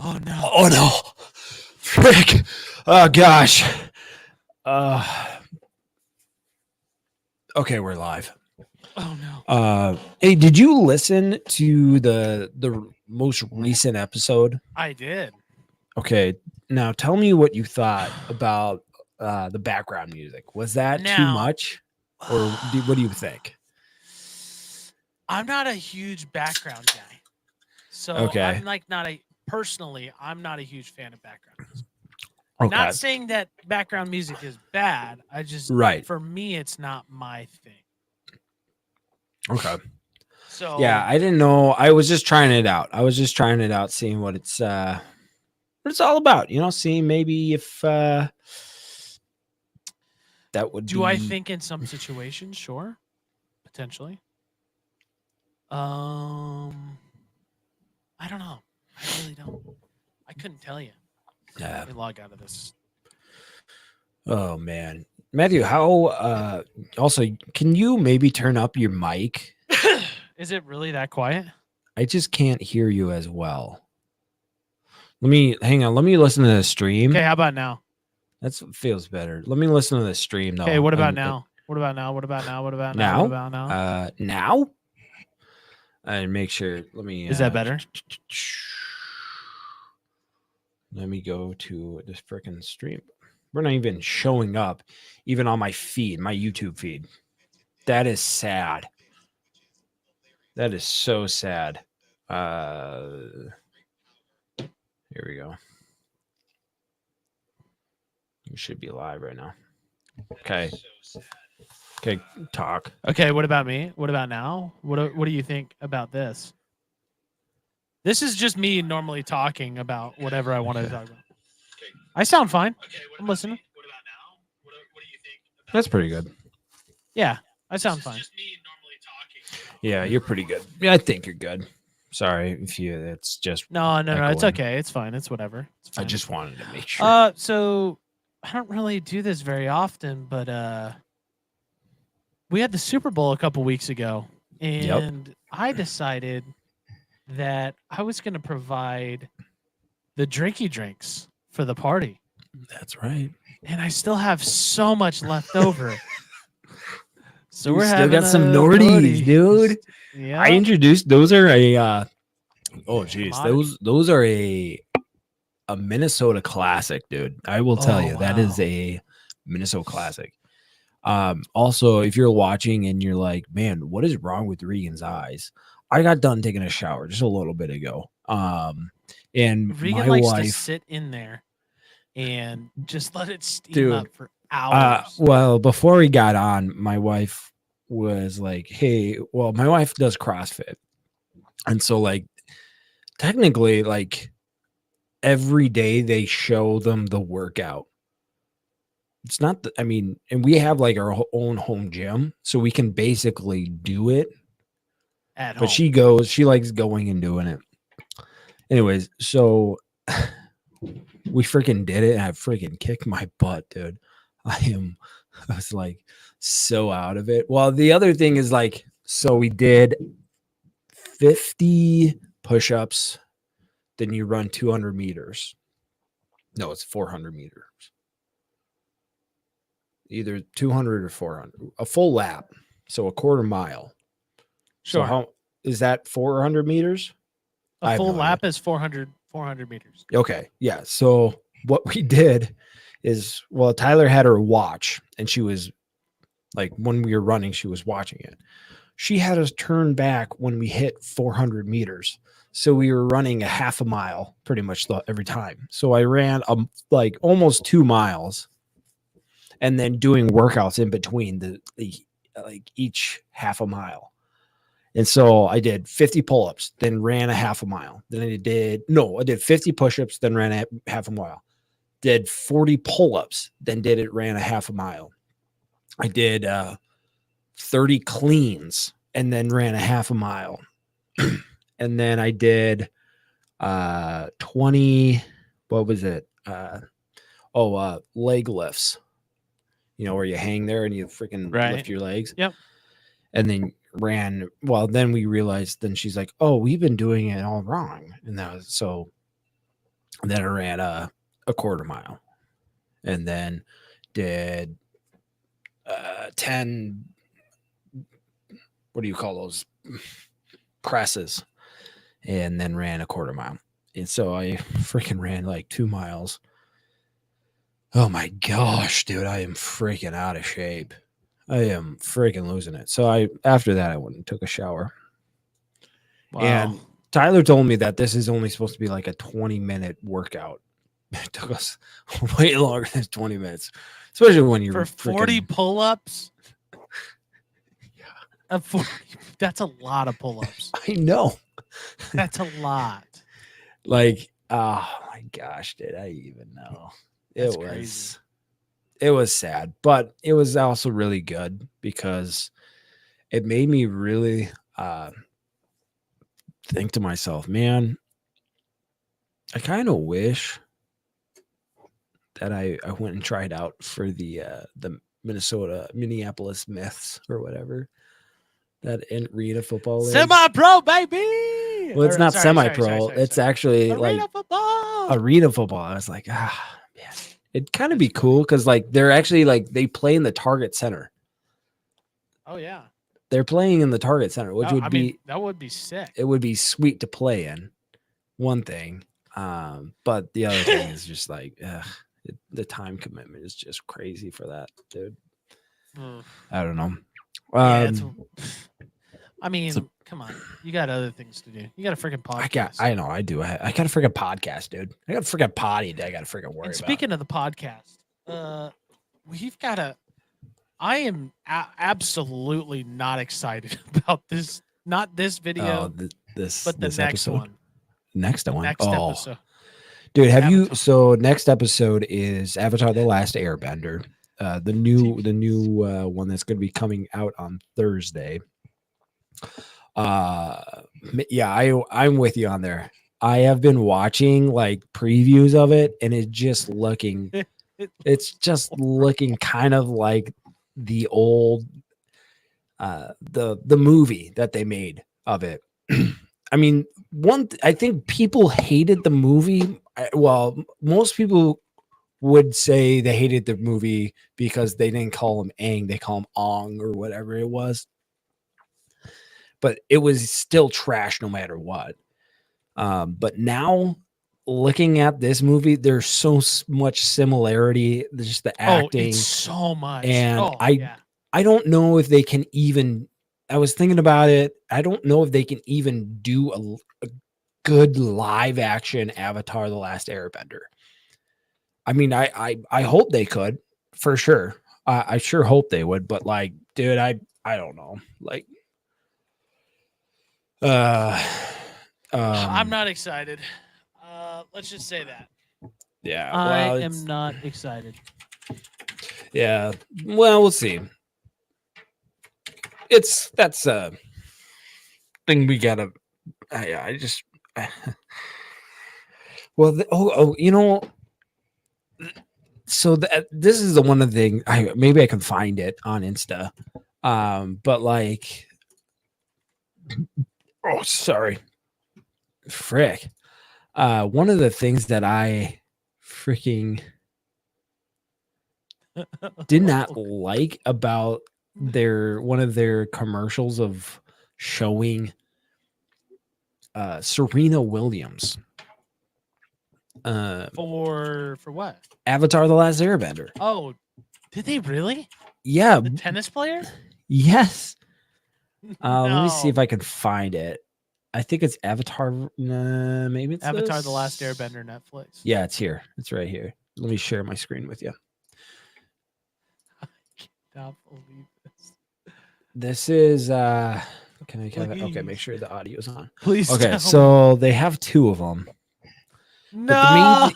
Oh no. Oh no. Frick. Oh gosh. Okay, we're live. Oh no. Hey, did you listen to the most recent episode? I did. Okay, now tell me what you thought about the background music. Was that too Now, much, or what do you think? I'm not a huge background guy. So Okay. I'm like not a personally, I'm not a huge fan of background music. Okay, Not saying that background music is bad. I just right. for me it's not my thing. Okay. So Yeah, I didn't know. I was just trying it out. Seeing what it's all about. You know, seeing maybe if that would do be. I think in some situations, sure. Potentially. I don't know. I really don't. I couldn't tell you. Yeah. Let me log out of this. Oh man, Matthew, how? Also, can you maybe turn up your mic? Is it really that quiet? I just can't hear you as well. Let me hang on. Let me listen to the stream. Okay, how about now? That feels better. Let me listen to the stream though. Okay, what about now? What about now? What about now? What about now? now? What about now? Now. And make sure. Let me. Is that better? Let me go to this freaking stream. We're not even showing up, even on my feed, my YouTube feed. That is sad. That is so sad. Here we go. You should be live right now. Okay. Okay, talk. Okay, what about me? What about now? What do you think about this? This is just me normally talking about whatever I wanted to talk about. I sound fine. I'm listening. That's pretty good. Yeah, I sound fine. Yeah, you're pretty good. Yeah, I think you're good. Sorry if you. It's just No, it's echoing. okay. It's fine. It's whatever. It's I fine. just wanted to make sure. So I don't really do this very often, but we had the Super Bowl a couple weeks ago, and I decided that I was going to provide the drinky drinks for the party. That's right. And I still have so much left over. So You we're still having got some a Nordies, party. dude. Yeah. I introduced. Those are a. Oh geez, Commodity. those are a Minnesota classic, dude. I will tell you that is wow. a Minnesota classic. Also, if you're watching and you're like, man, what is wrong with Regan's eyes? I got done taking a shower just a little bit ago. And Regan my likes wife to sit in there and just let it steam Dude, up for hours. well, before we got on, my wife was like, hey, well, my wife does CrossFit. And so like technically like every day they show them the workout. It's not I mean, and we have like our own home gym, so we can basically do it At but home. she likes going and doing it. Anyways, so we freaking did it and I freaking kicked my butt, dude. I was like so out of it. Well, the other thing is like, so we did 50 push-ups, then you run 200 meters. No, it's 400 meters. Either 200 or 400. A full lap. So a quarter mile. Sure. So how is that 400 meters? A full lap is 400 meters. Okay. Yeah. So what we did is, well, Tyler had her watch and she was like, when we were running, she was watching it. She had us turn back when we hit 400 meters. So we were running a half a mile pretty much every time. So I ran like almost 2 miles and then doing workouts in between the like each half a mile. And so I did 50 pull-ups, then ran a half a mile. Then I did 50 push-ups, then ran a half a mile. Did 40 pull-ups, then ran a half a mile. I did 30 cleans and then ran a half a mile. And then I did 20, what was it? Leg lifts. You know, where you hang there and you freaking lift your legs. Yep. And then then we realized, then she's like, oh, we've been doing it all wrong. And that was so And then I ran a quarter mile, and then did 10. What do you call those? Presses, and then ran a quarter mile. And so I freaking ran like 2 miles. Oh my gosh, dude, I am freaking out of shape. I am freaking losing it. So after that I went and took a shower. Wow. And Tyler told me that this is only supposed to be like a 20-minute workout. It took us way longer than 20 minutes, especially when you're for 40 pull-ups. Yeah. 40, that's a lot of pull-ups. I know. That's a lot. Like, oh my gosh, did I even know? That's crazy. It was sad, but it was also really good because it made me really think to myself, man, I kind of wish that I went and tried out for the Minneapolis Myths or whatever, that arena football is. Semi-pro, baby. Well, it's not semi-pro. It's actually arena like football. Arena football. I was like, man, it'd kind of be cool because like they're actually like they play in the Target Center. Oh yeah, they're playing in the Target Center, which that would be sick. It would be sweet to play in. One thing, but the other thing is just like the time commitment is just crazy for that, dude. I don't know. I mean, come on. You got other things to do. You got a freaking podcast. I know I do. I got a freaking podcast, dude. I got a freaking potty that I got to freaking worry about. Speaking of the podcast, we've got I am absolutely not excited about this. Not this video, but the next episode? one. Next one. Next episode. Dude, have you? So next episode is Avatar: The Last Airbender. The new one that's going to be coming out on Thursday. Yeah, I'm with you on there. I have been watching like previews of it, and it's just looking kind of like the old the movie that they made of it. I mean, I think people hated the movie. Well, most people would say they hated the movie because they didn't call him Aang, they call him Ong or whatever it was. But it was still trash no matter what. But now looking at this movie, there's so much similarity. There's just the acting. It's so much. And I don't know if they can even, I was thinking about it. I don't know if they can even do a good live action Avatar: The Last Airbender. I mean, I hope they could, for sure. I sure hope they would, but like, dude, I don't know. Like, I'm not excited. Let's just say that. Yeah, I am not excited. Yeah, well, we'll see. That's a thing we gotta. Well, you know. So this is the one of the thing. Maybe I can find it on Insta, but like, oh, sorry, frick. One of the things that I freaking did not like about one of their commercials of showing Serena Williams. For what? Avatar: The Last Airbender. Oh, did they really? Yeah. The tennis player? Yes. No. Let me see if I can find it. I think it's Avatar. Maybe it's Avatar: The Last Airbender Netflix. Yeah, it's here. It's right here. Let me share my screen with you. I cannot believe this. This is can I have it? Okay, make sure the audio's on. Please. Okay, so they have two of them. No.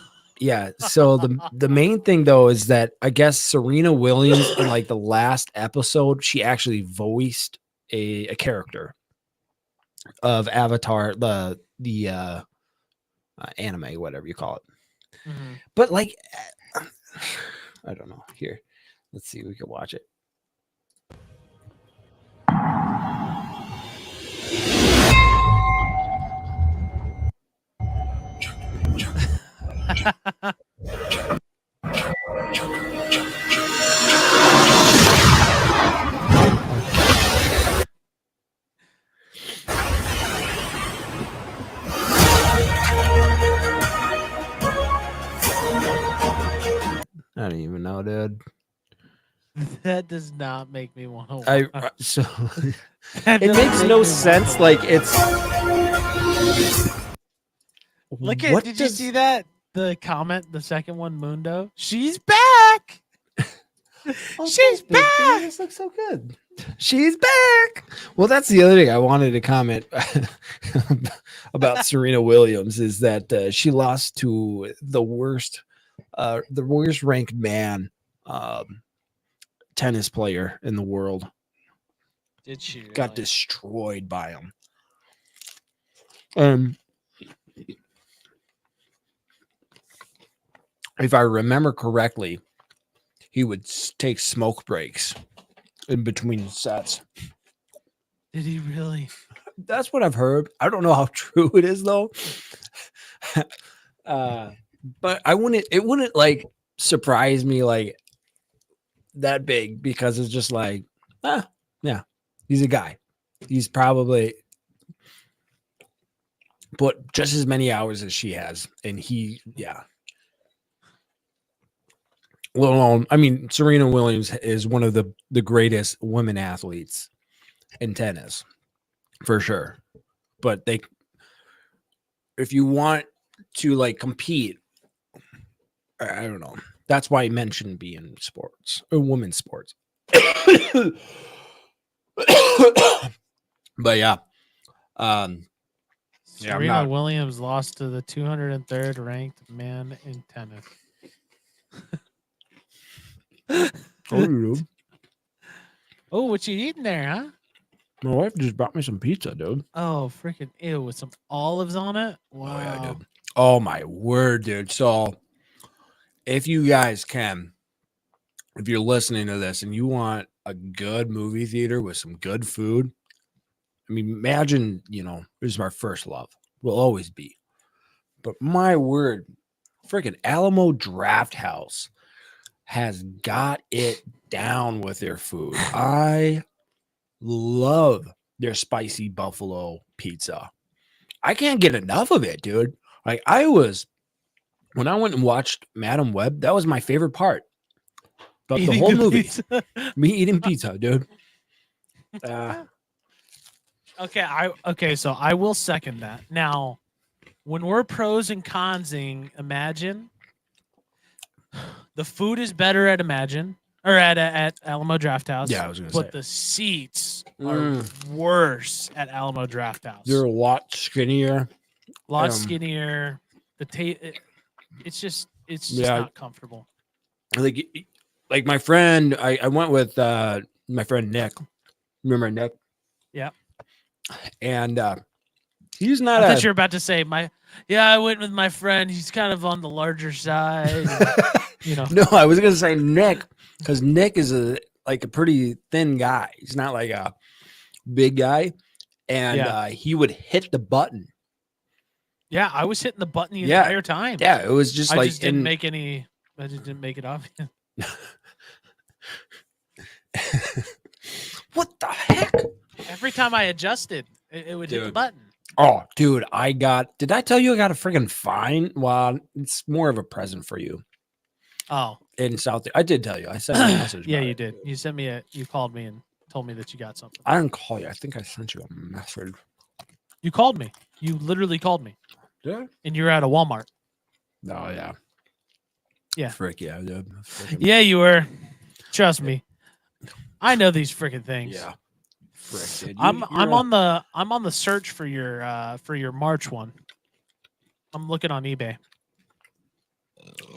So the main thing though is that I guess Serena Williams in like the last episode, she actually voiced a character of Avatar, the anime, whatever you call it. Mm-hmm. But like, I don't know. Here, let's see. We can watch it. I don't even know, dude. That does not make me want to. So That it doesn't makes make no me sense. wanna Like watch. it's Look at. what Did you does see that? The comment, the second one, Mundo. She's back. Oh, She's thanks, babe. back. This looks so good. She's back. Well, that's the other thing I wanted to comment about Serena Williams is that she lost to the worst ranked man tennis player in the world. Did she really? Got destroyed by him. If I remember correctly, he would take smoke breaks in between sets. Did he really? That's what I've heard. I don't know how true it is though. But it wouldn't like surprise me like that big because it's just like, yeah, he's a guy. He's probably put just as many hours as she has. And let alone, I mean, Serena Williams is one of the greatest women athletes in tennis for sure. But if you want to like compete, I don't know. That's why I mentioned being sports or women's sports. But yeah. Serena Williams lost to the 203rd ranked man in tennis. Oh, what you eating there, huh? My wife just brought me some pizza, dude. Oh, freaking ew, with some olives on it. Wow. Oh, yeah, dude. Oh my word, dude. So if you guys can, if you're listening to this and you want a good movie theater with some good food, I mean, imagine, this is my first love. Will always be. But my word, freaking Alamo Draft House has got it down with their food. I love their spicy buffalo pizza. I can't get enough of it, dude. Like when I went and watched Madam Web, that was my favorite part. But the whole movie, me eating pizza, dude. Okay, so I will second that. Now, when we're pros and consing Imagine, the food is better at Imagine or at Alamo Draft House. Yeah, I was gonna but say. the seats are worse at Alamo Draft House. They're a lot skinnier. Skinnier. It's just not comfortable. Like my friend, I went with my friend Nick. Remember Nick? Yeah. And he's not. I thought you were about to say I went with my friend. He's kind of on the larger side. No, I was gonna say Nick because Nick is a pretty thin guy. He's not like a big guy, and he would hit the button. Yeah, I was hitting the button the entire time. Yeah, it was just I just didn't make it obvious. What the heck? Every time I adjusted, it would hit the button. Oh, dude, did I tell you I got a friggin' fine? Well, it's more of a present for you. Oh. In South, I did tell you. I sent a message. Yeah, you did. You sent me you called me and told me that you got something. I didn't call you. I think I sent you a message. You called me. You literally called me. Yeah. And you're at a Walmart. Oh, yeah. Yeah. Frick, yeah, dude. Yeah, you were. Trust me. I know these freaking things. Yeah. Frick, dude. I'm on the search for your March one. I'm looking on eBay.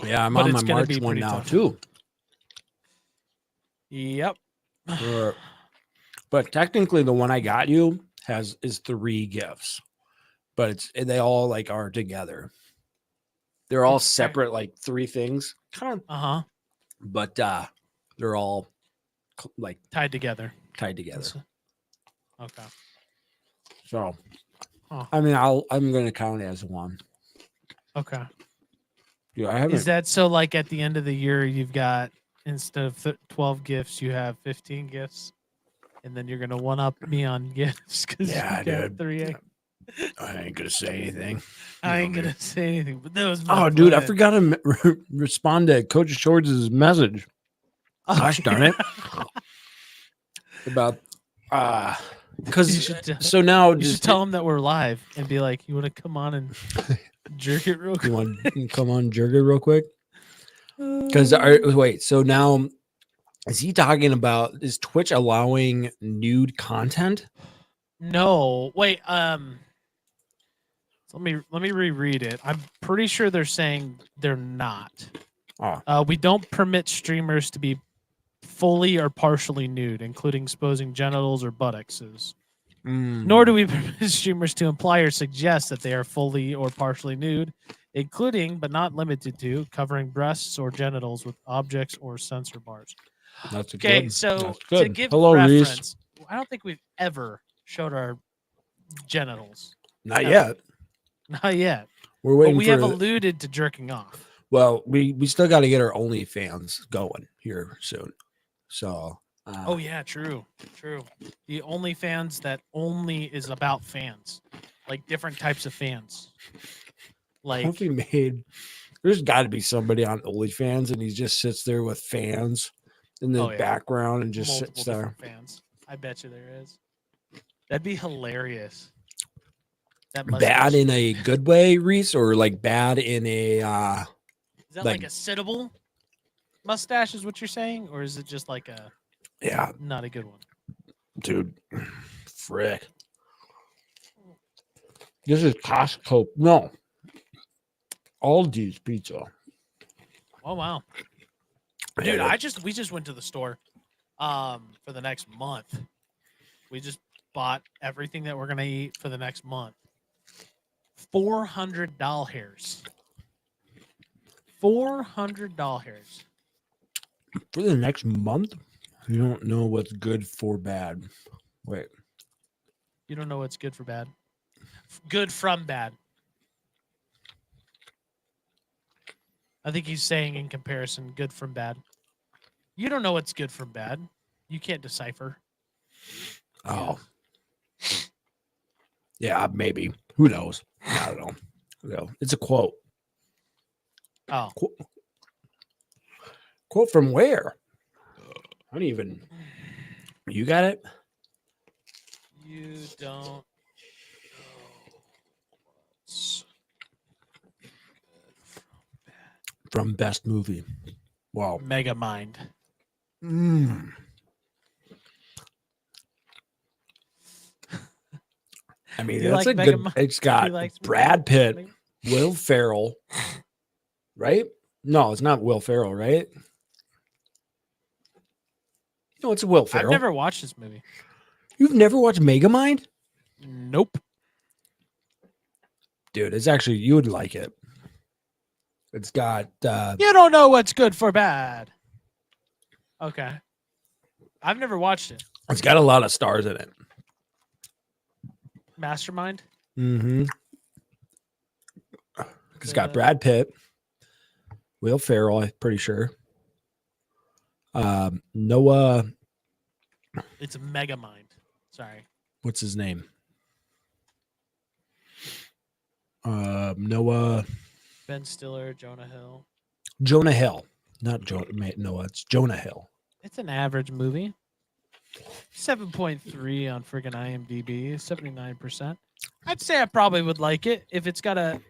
Yeah, I'm on my March one now too. Yep. But technically, the one I got you is 3 gifts, but they all are together. They're all separate, 3 things. Kind of. But they're all tied together. Okay. So, I mean, I'm gonna count it as one. Okay. Dude, I haven't. Is that so? Like at the end of the year, you've got instead of 12 gifts, you have 15 gifts, and then you're gonna one up me on gifts because Yeah, you got dude. 3. I ain't gonna say anything. I You ain't know me. gonna say anything, but that was my Oh, dude, I plan. forgot to respond to Coach Shorts' message Oh, gosh darn it. about You because should tell- so now you should just tell them that we're live and be like, "You want to come on and jerk it real quick?" you want to come on jerk it real quick because wait, so now is he talking about is Twitch allowing nude content? No, wait. So let me reread it. I'm pretty sure they're saying they're not. Oh, We don't permit streamers to be fully or partially nude, including exposing genitals or buttocks. Nor do we permit streamers to imply or suggest that they are fully or partially nude, including but not limited to covering breasts or genitals with objects or sensor bars. That's Okay, good. so That's to good. give Hello, Reese. reference, I don't think we've ever showed our genitals. Not ever. yet. Not yet. We're But waiting we for. have alluded to jerking off. Well, we still got to get our OnlyFans going here soon. So. Oh yeah, true. The OnlyFans that only is about fans, like different types of fans. Like Hope he made. There's got to be somebody on OnlyFans, and he just sits there with fans in the Oh, yeah. background and just multiple sits there. different fans. I bet you there is. That'd be hilarious. That mustache. Bad in a good way, Reese, or like bad in a Is that like like- a sittable mustache? Is what you're saying, or is it just like a yeah, not a good one? dude. Frick. This is Costco. No. Aldi's pizza. Oh wow, dude! Yeah, We just went to the store, for the next month. We just bought everything that we're gonna eat for the next month. $400. $400. for the next month. You don't know what's good for bad. Wait. You don't know what's good for bad. Good from bad. I think he's saying in comparison, good from bad. You don't know what's good from bad. You can't decipher. Oh. Yeah, maybe. Who knows? I don't know. No, it's a quote. Oh, Quote from where? I don't even. You got it? you don't know what's good from bad. From best movie. Wow. Mega Mind. I mean, You that's like a Mega good. Mind? It's He got likes Brad Pitt, Mega- Will Ferrell, right? No, it's not Will Ferrell, right? No, it's Will Ferrell. I've never watched this movie. You've never watched Megamind? Nope. Dude, it's actually you would like it. It's got You don't know what's good for bad. Okay. I've never watched it. it's got a lot of stars in it. Mastermind? Mm-hmm. It's got Brad Pitt, Will Ferrell, I'm pretty sure. Noah, It's Mega Mind. Sorry. what's his name? Noah, Ben Stiller, Jonah Hill. Jonah Hill, not Noah. It's Jonah Hill. It's an average movie. 7.3 on friggin' IMDb, 79%. I'd say I probably would like it if it's got a.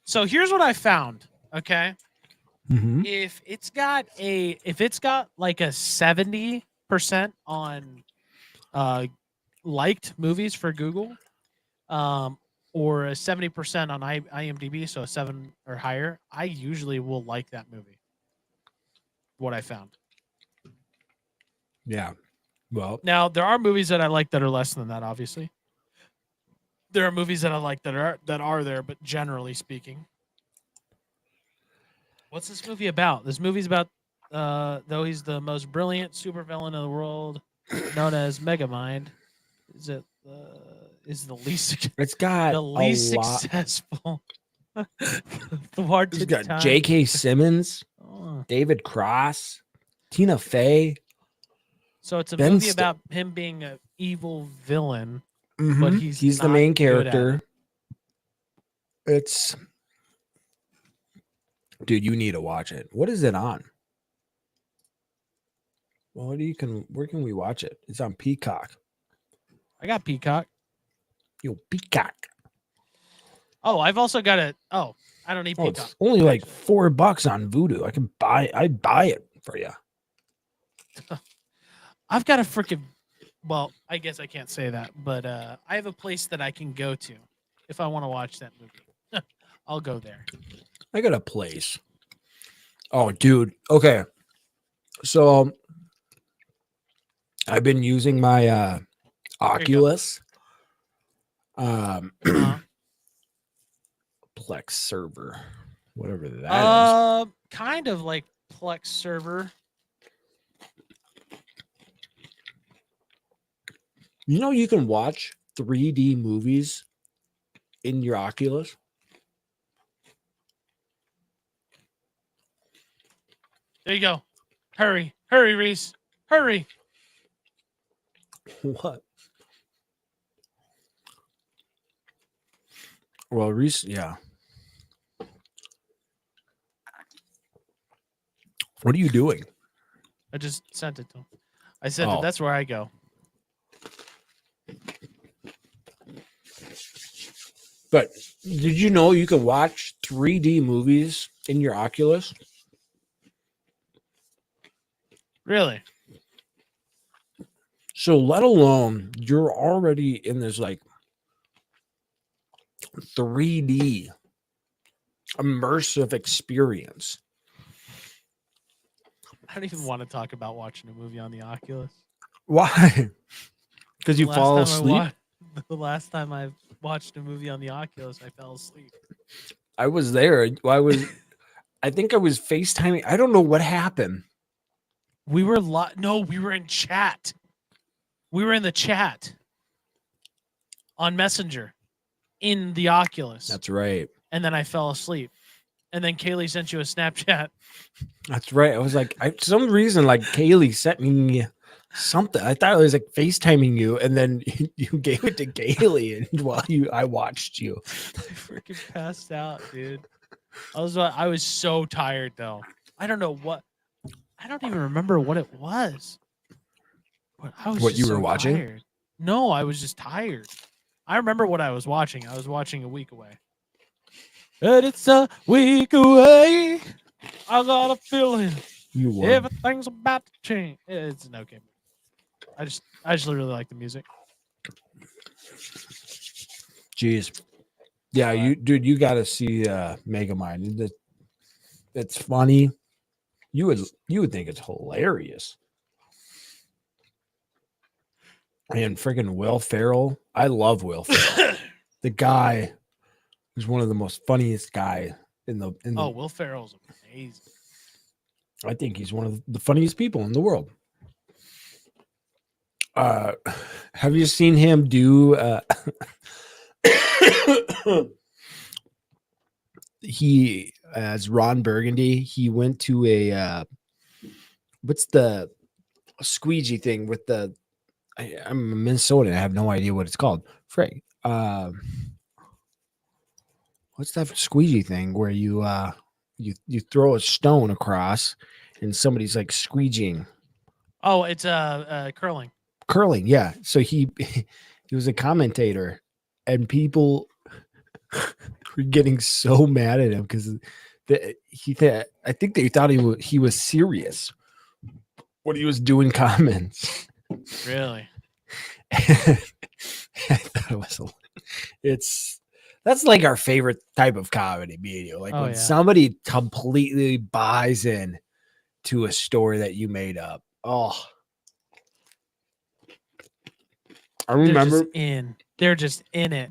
So here's what I found. Okay, Mm-hmm. if it's got like a 70% on liked movies for Google, or a 70% on IMDb, so a 7 or higher, I usually will like that movie. What I found. Yeah. Well, Now there are movies that I like that are less than that. Obviously, there are movies that I like that are there, but generally speaking, what's this movie about? This movie's about though he's the most brilliant supervillain in the world, known as Megamind. Is it is the least it's got the least a lot. successful Thwarted He's got time. J.K. Simmons, Oh. David Cross, Tina Fey. So it's a Ben movie St- about him being an evil villain, but Mhm. he's the not main good at character. it. It's dude, you need to watch it. What is it on? Well, where can we watch it? It's on Peacock. I got Peacock. Yo, Peacock. Oh, I've also got it. Oh, I don't need Oh, Peacock. it's only like actually. $4 on Vudu. I'd buy it for you. I've got a freaking. Well, I guess I can't say that, but I have a place that I can go to if I want to watch that movie. I'll go there. I got a place. Oh, dude. Okay. So I've been using my Oculus Uh, Plex server, whatever that is. kind of like Plex server. You know, you can watch 3D movies in your Oculus. There you go. Hurry, hurry, Reese, hurry. What? Well, Reese, yeah. What are you doing? I just sent it to him. I said Oh. that's where I go. But did you know you can watch 3D movies in your Oculus? Really? So let alone you're already in this like 3D immersive experience. I don't even want to talk about watching a movie on the Oculus. Why? Because you The fall last time asleep? The last time I watched a movie on the Oculus, I fell asleep. I was there. I think I was FaceTiming. I don't know what happened. We were no, we were in chat. We were in the chat on Messenger in the Oculus. That's right. And then I fell asleep. And then Kaylee sent you a Snapchat. That's right. I was like, for some reason, like Kaylee sent me something. I thought it was like FaceTiming you, and then you gave it to Kaylee, and while I watched you. I freaking passed out, dude. I was so tired though. I don't know what. I don't even remember what it was. But I was What just you were so watching? tired. No, I was just tired. I remember what I was watching. I was watching A Week Away. And it's a week away. I got a feeling You were. everything's about to change. It's an okay movie. I just really like the music. Jeez. Yeah, you got to see Megamind. It's funny. You would think it's hilarious. And freaking Will Ferrell. I love Will Ferrell. The guy is one of the most funniest guy in the Oh, Will Ferrell's amazing. I think he's one of the funniest people in the world. Have you seen him do he as Ron Burgundy, he went to a what's the squeegee thing with the I'm a Minnesotan. I have no idea what it's called. Frank. What's that squeegee thing where you you throw a stone across and somebody's like squeegeeing? Oh, it's curling. Curling, yeah. So he was a commentator, and people were getting so mad at him because I think they thought he was serious when he was doing comments. Really? I thought it was that's like our favorite type of comedy video. Like when somebody completely buys in to a story that you made up. Oh, I remember they're just in it,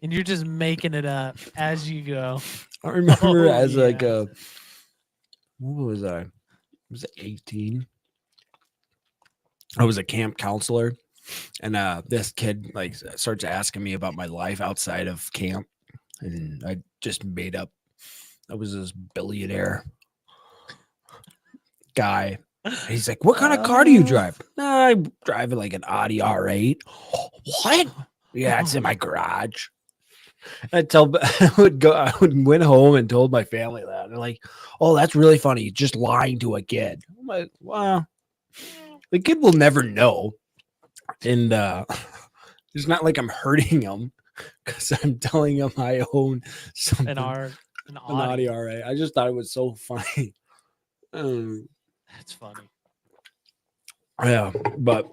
and you're just making it up as you go. I remember like what was I? Was 18? I was a camp counselor, and this kid like starts asking me about my life outside of camp, and I just made up I was this billionaire guy. He's like, "What kind of car do you drive?" I drive like an Audi R8. What? Yeah, it's in my garage. I would went home and told my family that. They're like, "Oh, that's really funny. Just lying to a kid." I'm like, "Well, the kid will never know." And it's not like I'm hurting him because I'm telling him I own something. An Audi R8. I just thought it was so funny. That's funny. Yeah, but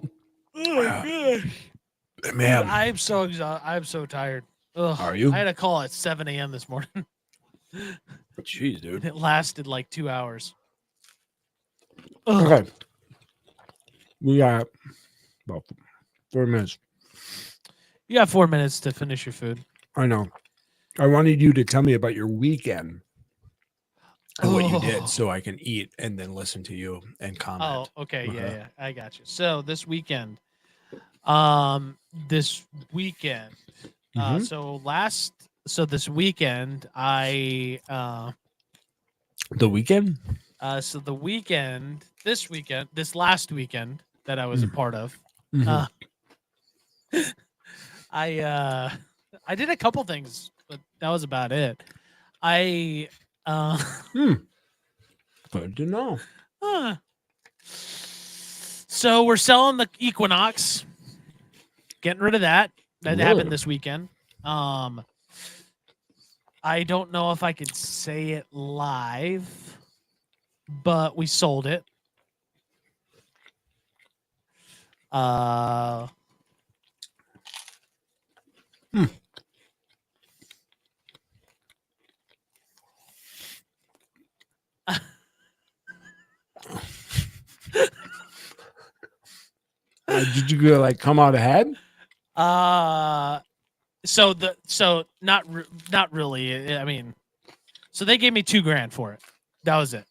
Dude, man, I'm so exhausted. I'm so tired. Ugh, are you? I had a call at 7 a.m. this morning. Jeez, dude. And it lasted like 2 hours. Okay. We got about 4 minutes. You got 4 minutes to finish your food. I know. I wanted you to tell me about your weekend and what you did so I can eat and then listen to you and comment. Oh, okay. Okay. Yeah, I got you. So this weekend, this weekend, this weekend, The weekend? this last weekend that I was a part of, I did a couple things, but that was about it. Good to know. So we're selling the Equinox, getting rid of that. That Really? happened this weekend. I don't know if I could say it live, but we sold it. Did you like come out ahead? So not really. I mean, so they gave me $2,000 for it. That was it.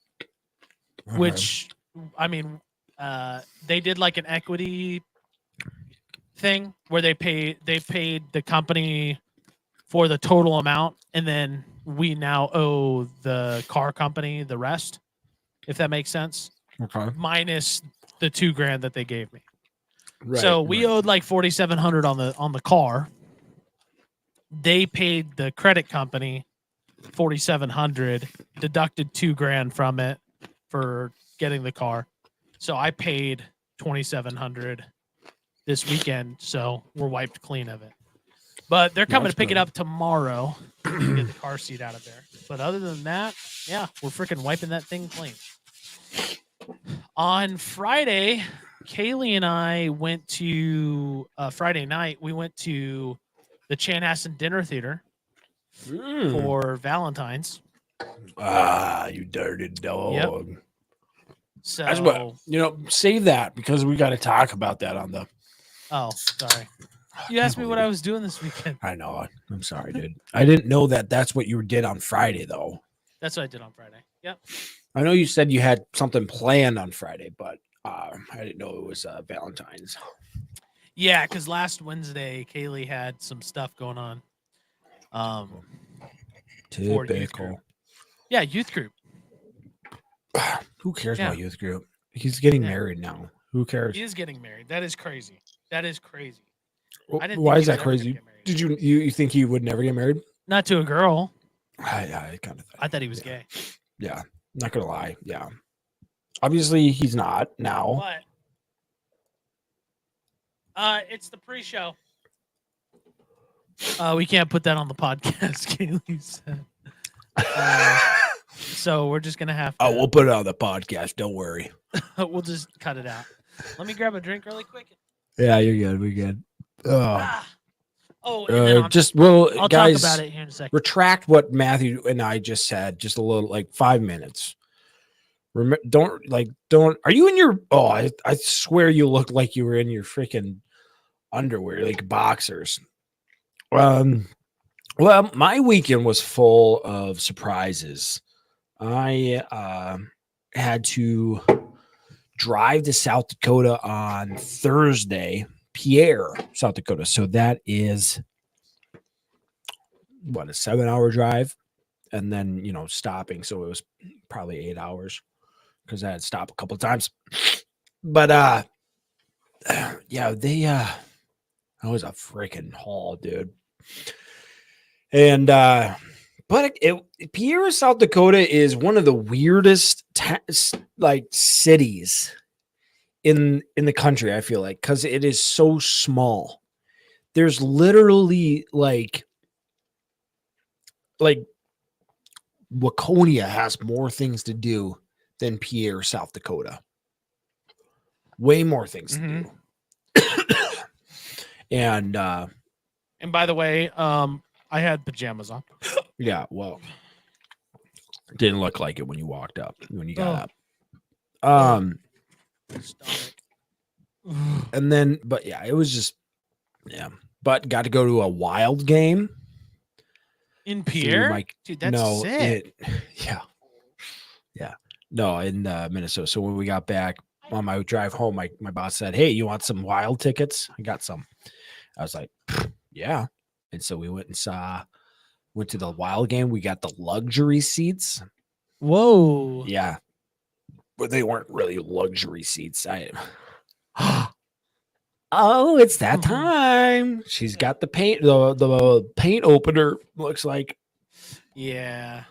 Okay. Which, I mean, they did like an equity thing where they paid the company for the total amount, and then we now owe the car company the rest, if that makes sense. Okay. Minus the $2,000 that they gave me. Right, so we owed like $4,700 on the car. They paid the credit company $4,700, deducted $2,000 from it for getting the car. So I paid $2,700 this weekend. So we're wiped clean of it. But they're coming to pick it up tomorrow to get the car seat out of there. But other than that, yeah, we're freaking wiping that thing clean. On Friday, Kaylee and I went to Friday night. We went to the Chanhassen Dinner Theater for Valentine's. You dirty dog. Yep. So that's what save that because we got to talk about that on the. Oh, sorry. You asked me what I was doing this weekend. I know. I'm sorry, dude. I didn't know that's what you did on Friday, though. That's what I did on Friday. Yep. I know you said you had something planned on Friday, but I didn't know it was Valentine's. Yeah, because last Wednesday, Kaylee had some stuff going on. Typical. Yeah, youth group. Who cares about youth group? He's getting married now. Who cares? He is getting married. That is crazy. That is crazy. Why is that crazy? Did you think he would never get married? Not to a girl. I kind of. I thought he was gay. Yeah, not gonna lie. Yeah, obviously he's not now. What? It's the pre-show. We can't put that on the podcast, Kaylee said. So we're just gonna have to. Oh, we'll put it on the podcast. Don't worry. We'll just cut it out. Let me grab a drink really quick. Yeah, you're good. We're good. Oh, I'll guys, talk about it here in a second. Retract what Matthew and I just said. Just a little, like 5 minutes. Don't. Are you in your? Oh, I swear you look like you were in your freaking underwear, like boxers. Well, my weekend was full of surprises. I had to drive to South Dakota on Thursday, Pierre, South Dakota. So that is a 7-hour drive, and then stopping, so it was probably 8 hours because I had stopped a couple of times. But yeah, that was a freaking haul, dude. And but Pierre, South Dakota is one of the weirdest cities in the country, I feel like, because it is so small. There's literally like Waconia has more things to do than Pierre, South Dakota. Way more things to do. And by the way, I had pajamas on. Yeah, well, it didn't look like it when you walked up, when you got up. And then, but yeah, it was just, but got to go to a Wild game. In Pierre? Dude, that's sick. No, in Minnesota. So when we got back on my drive home, my boss said, "Hey, you want some Wild tickets?" I got some. I was like, "Yeah." And so we went to the Wild game. We got the luxury seats. Whoa. Yeah. But they weren't really luxury seats. Oh, it's that time. She's got the paint, the paint opener, looks like. Yeah.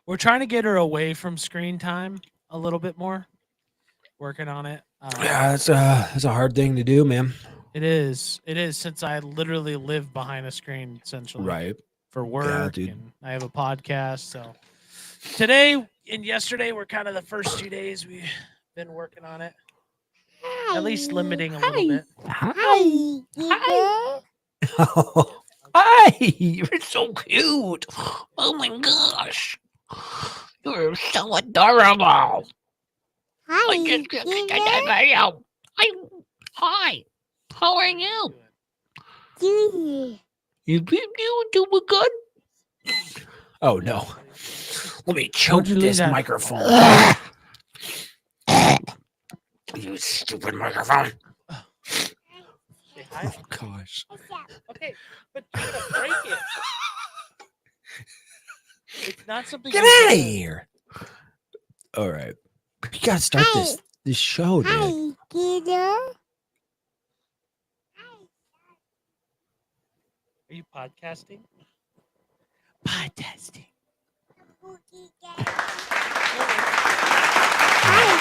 We're trying to get her away from screen time a little bit more. Working on it. Yeah, it's a hard thing to do, man. It is, since I literally live behind a screen essentially. Right. For work, and I have a podcast. So today and yesterday were kind of the first 2 days we've been working on it. At least limiting a little bit. Hi. Hi, you're so cute. Oh my gosh. You're so adorable. Hi. Hi. How are you? Good. You doing good? Oh no. Let me choke this microphone. You stupid microphone. Oh gosh. Okay, but you're gonna break it. It's not something. Get out of here. All right. You gotta start this show, dude. Hi, Peter. Are you podcasting? Podcasting. Hi.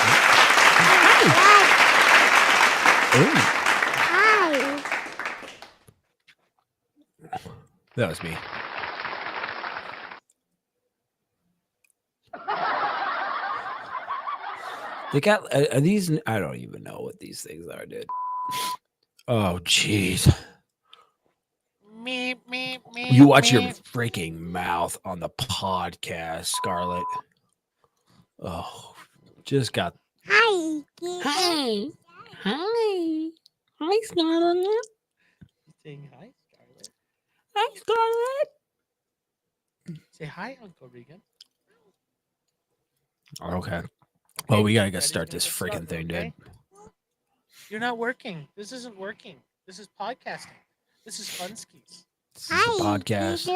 That was me. They got are these? I don't even know what these things are, dude. Oh, jeez. You watch your freaking mouth on the podcast, Scarlett. Oh, just got. Hi. Hi. Hi. Hi, Scarlett. Saying hi, Scarlett. Hi, Scarlett. Say hi, Uncle Regan. Okay. Well, we gotta start this freaking thing, dude. You're not working. This isn't working. This is podcasting. This is Funskis. This is a podcast.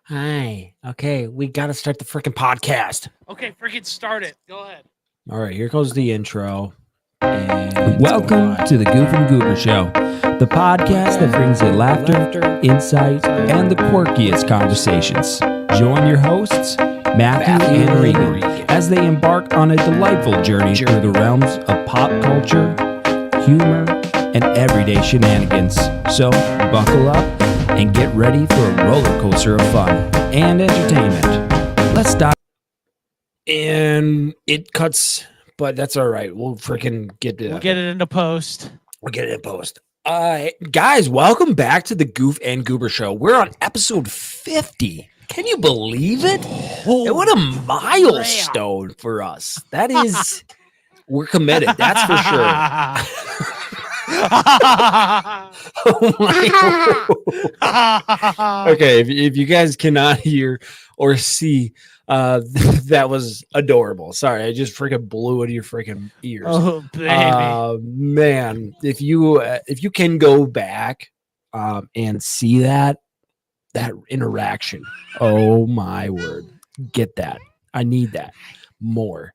Hi. Okay, we gotta start the freaking podcast. Okay, freaking start it. Go ahead. All right, here goes the intro. And welcome to the Goof and Goober Show, the podcast that brings you laughter, insight, and the quirkiest conversations. Join your hosts, Matthew and Regan, as they embark on a delightful journey through the realms of pop culture, humor, and everyday shenanigans. So, buckle up and get ready for a roller coaster of fun and entertainment. Let's dive. And it cuts, but that's all right. We'll freaking get it. We'll get it into post. We'll get it in post. Guys, welcome back to the Goof and Goober Show. We're on episode 50. Can you believe it? And what a milestone for us. That is, we're committed. That's for sure. Oh okay, if you guys cannot hear or see, that was adorable. Sorry, I just freaking blew into your freaking ears. Oh, baby. Man, if you can go back and see that that interaction. Oh my word. Get that. I need that more.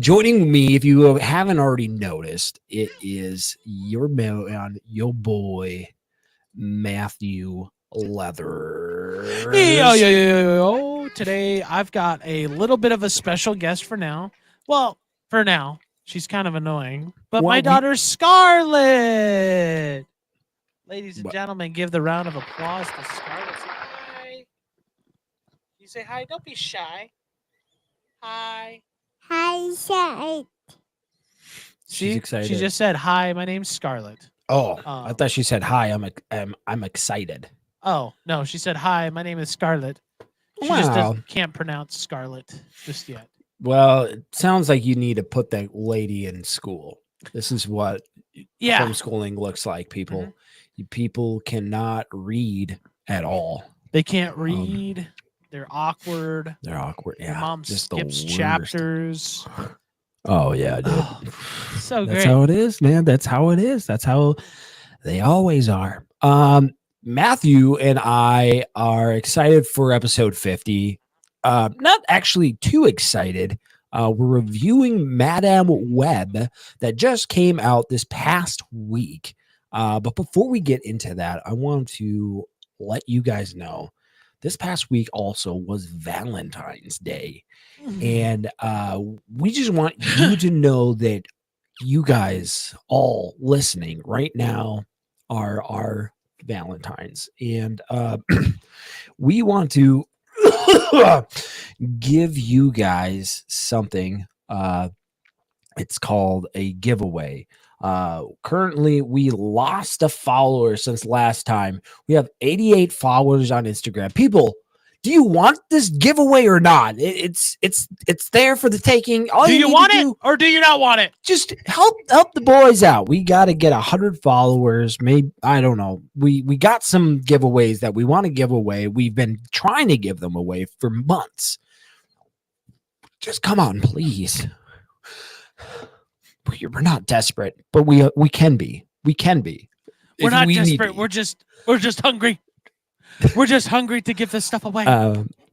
Joining me, if you haven't already noticed, it is your man, your boy, Matthew Leather. Yo. Today I've got a little bit of a special guest for now. Well, for now, she's kind of annoying, but Well, my we- daughter Scarlett. Ladies and What? gentlemen, give the round of applause to Scarlett. Say hi. You say hi. Don't be shy. Hi. Hi, side. See, she excited. just said hi. My name's Scarlett. Oh, I Um, thought she said hi. I'm excited. Oh no, she said hi. My name is Scarlett. She just can't pronounce Scarlett just yet. Well, it sounds like you need to put that lady in school. This is what Yeah. homeschooling looks like, people. You people cannot read at all. They can't read. They're awkward. They're awkward. Your Yeah, mom just the skips worst. chapters. Oh yeah, dude. Oh, so That's great. how it is, man. That's how it is. That's how they always are. Matthew and I are excited for episode 50. Not actually too excited. We're reviewing Madame Web that just came out this past week. But before we get into that, I want to let you guys know this past week also was Valentine's Day. And we just want you to know that you guys all listening right now are our Valentines. And we want to give you guys something. It's called a giveaway. Currently, we lost a follower since last time. We have 88 followers on Instagram. People, do you want this giveaway or not? It's there for the taking. All Do you need want to it do, or do you not want it? just help the boys out. We got to get 100 followers. Maybe, I don't know. We got some giveaways that we want to give away. We've been trying to give them away for months. Just come on, please. We're not desperate, but we can be. We can be. We're if not we need desperate. be. We're just hungry. We're just hungry to give this stuff away.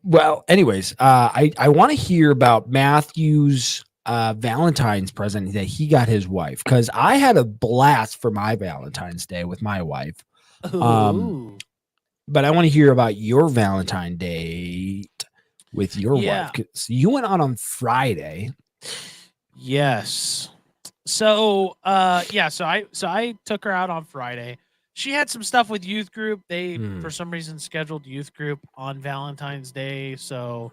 Well, anyways, I want to hear about Matthew's Valentine's present that he got his wife, because I had a blast for my Valentine's Day with my wife. Ooh. But I want to hear about your Valentine's Day with your wife. 'Cause you went out on Friday. Yes. So so I took her out on Friday. She had some stuff with youth group. They for some reason scheduled youth group on Valentine's Day, so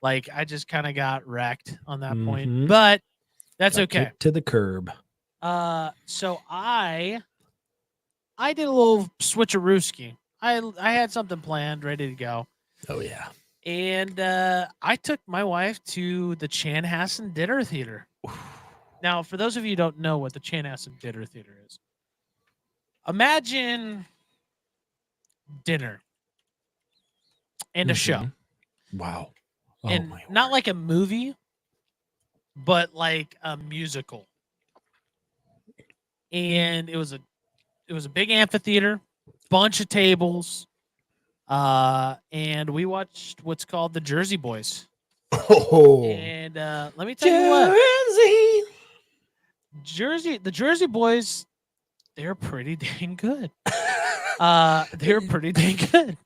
like I just kind of got wrecked on that Mhm. point. But that's Got okay. kicked to the curb. So I did a little switcherooski. I had something planned, ready to go. Oh yeah. And I took my wife to the Chanhassen Dinner Theater. Now, for those of you who don't know what the Chanhassen Dinner Theater is, imagine dinner and a show. Wow. Oh And my not word. like a movie, but like a musical. And it was a big amphitheater, bunch of tables, and we watched what's called the Jersey Boys. Oh. And let me tell you what, the Jersey Boys, they're pretty dang good. They're pretty dang good.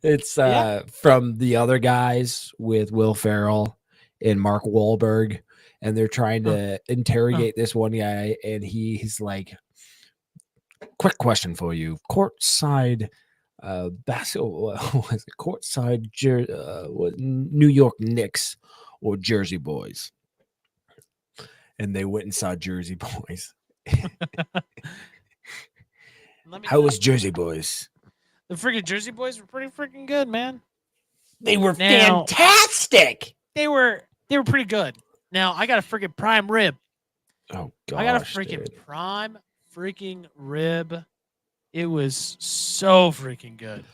It's Yeah. from the other guys with Will Ferrell and Mark Wahlberg, and they're trying to interrogate this one guy, and he's like, "Quick question for you: courtside, basketball, was it courtside, New York Knicks or Jersey Boys?" And they went and saw Jersey Boys. Let me How tell was you, Jersey Boys? the freaking Jersey Boys were pretty freaking good, man. They were Now- fantastic. They were pretty good. Now I got a freaking prime rib. Oh gosh, I got a freaking dude. prime freaking rib. It was so freaking good.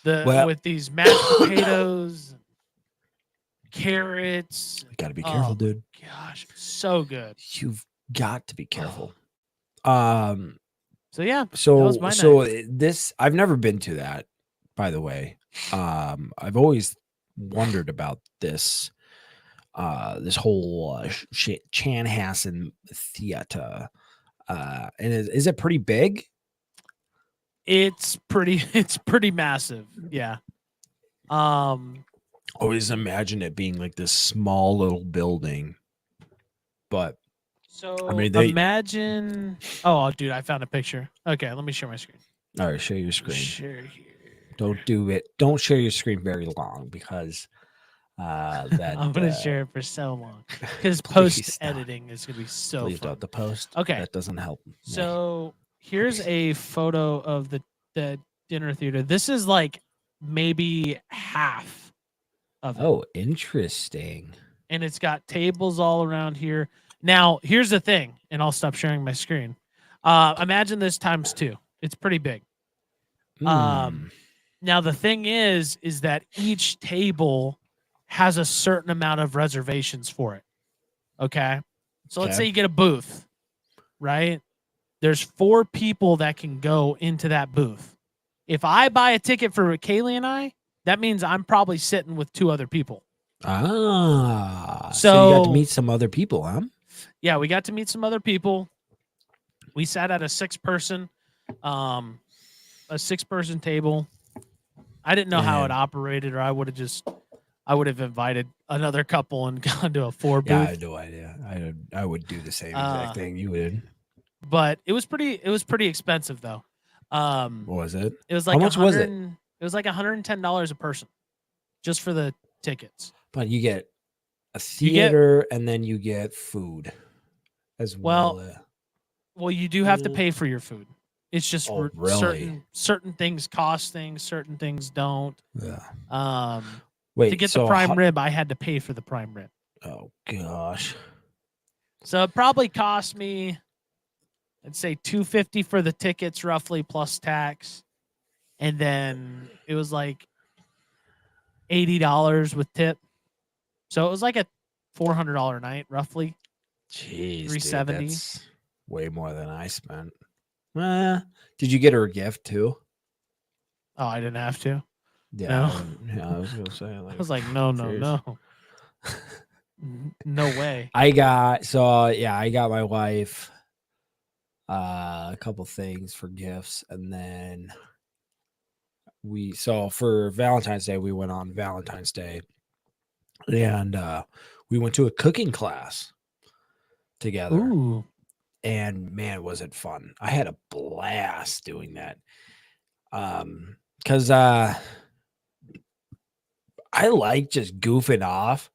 Well- With these mashed potatoes, carrots. You gotta be careful, Oh, dude. Gosh, so good. You've got to be Oh. careful. So yeah, So was my night. this I've never been to that, by the way. I've always wondered about this this whole Chanhassen Theater. And is it pretty big? It's pretty massive. Yeah. Always imagine it being like this small little building, but So I mean, imagine. Oh, dude, I found a picture. Okay, let me share my screen. all right, share your screen. Share here. Don't do it. Don't share your screen very long because that I'm gonna share it for so long because please post editing is gonna be so please fun. don't the post. Okay. That doesn't help. me. So here's a photo of the dinner theater. This is like maybe half of it. Oh, interesting. And it's got tables all around here. Now, here's the thing, and I'll stop sharing my screen. Imagine this times 2. It's pretty big. Hmm. Now the thing is that each table has a certain amount of reservations for it. Okay. So let's Okay. say you get a booth, right? There's 4 people that can go into that booth. If I buy a ticket for Kaylee and I, that means I'm probably sitting with 2 other people. So you got to So- meet some other people, huh? Yeah, we got to meet some other people. We sat at a 6-person table. I didn't know how it And- operated, or I would have invited another couple and gone to a 4 booth. Yeah, I had no idea. I would do the same exact thing you would. But it was pretty expensive though. What was it? It was like much was it? It was like $110 a person, just for the tickets. But you get a You get- theater and then you get food as Well, well. Well, you do have to Mm. pay for your food. It's just Oh, really? certain things cost things, certain things don't. Yeah. To Wait, get so the prime how- rib, I had to pay for the prime rib. Oh gosh. So it probably cost me, I'd say $250 for the tickets, roughly plus tax, and then it was like $80 with tip. So it was like a $400 night, roughly. Jeez, $370. dude, that's way more than I spent. Did you get her a gift too? Oh, I didn't have to. Yeah, No. I was gonna say. I Like, was like, no. jeez. No way. I got my wife a couple things for gifts, and then for Valentine's Day we went on Valentine's Day, and we went to a cooking class together. Ooh. And man, was it fun. I had a blast doing that. Because I like just goofing off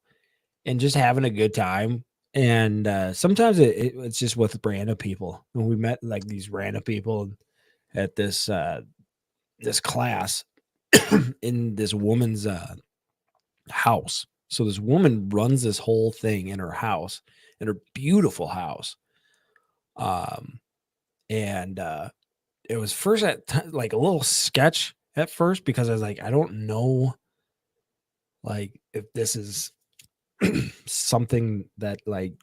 and just having a good time. And sometimes it's just with random people. And we met like these random people at this this class in this woman's house. So this woman runs this whole thing in her house, in her beautiful house. And it was first like a little sketch at first because I was like, I don't know, like if this is something that like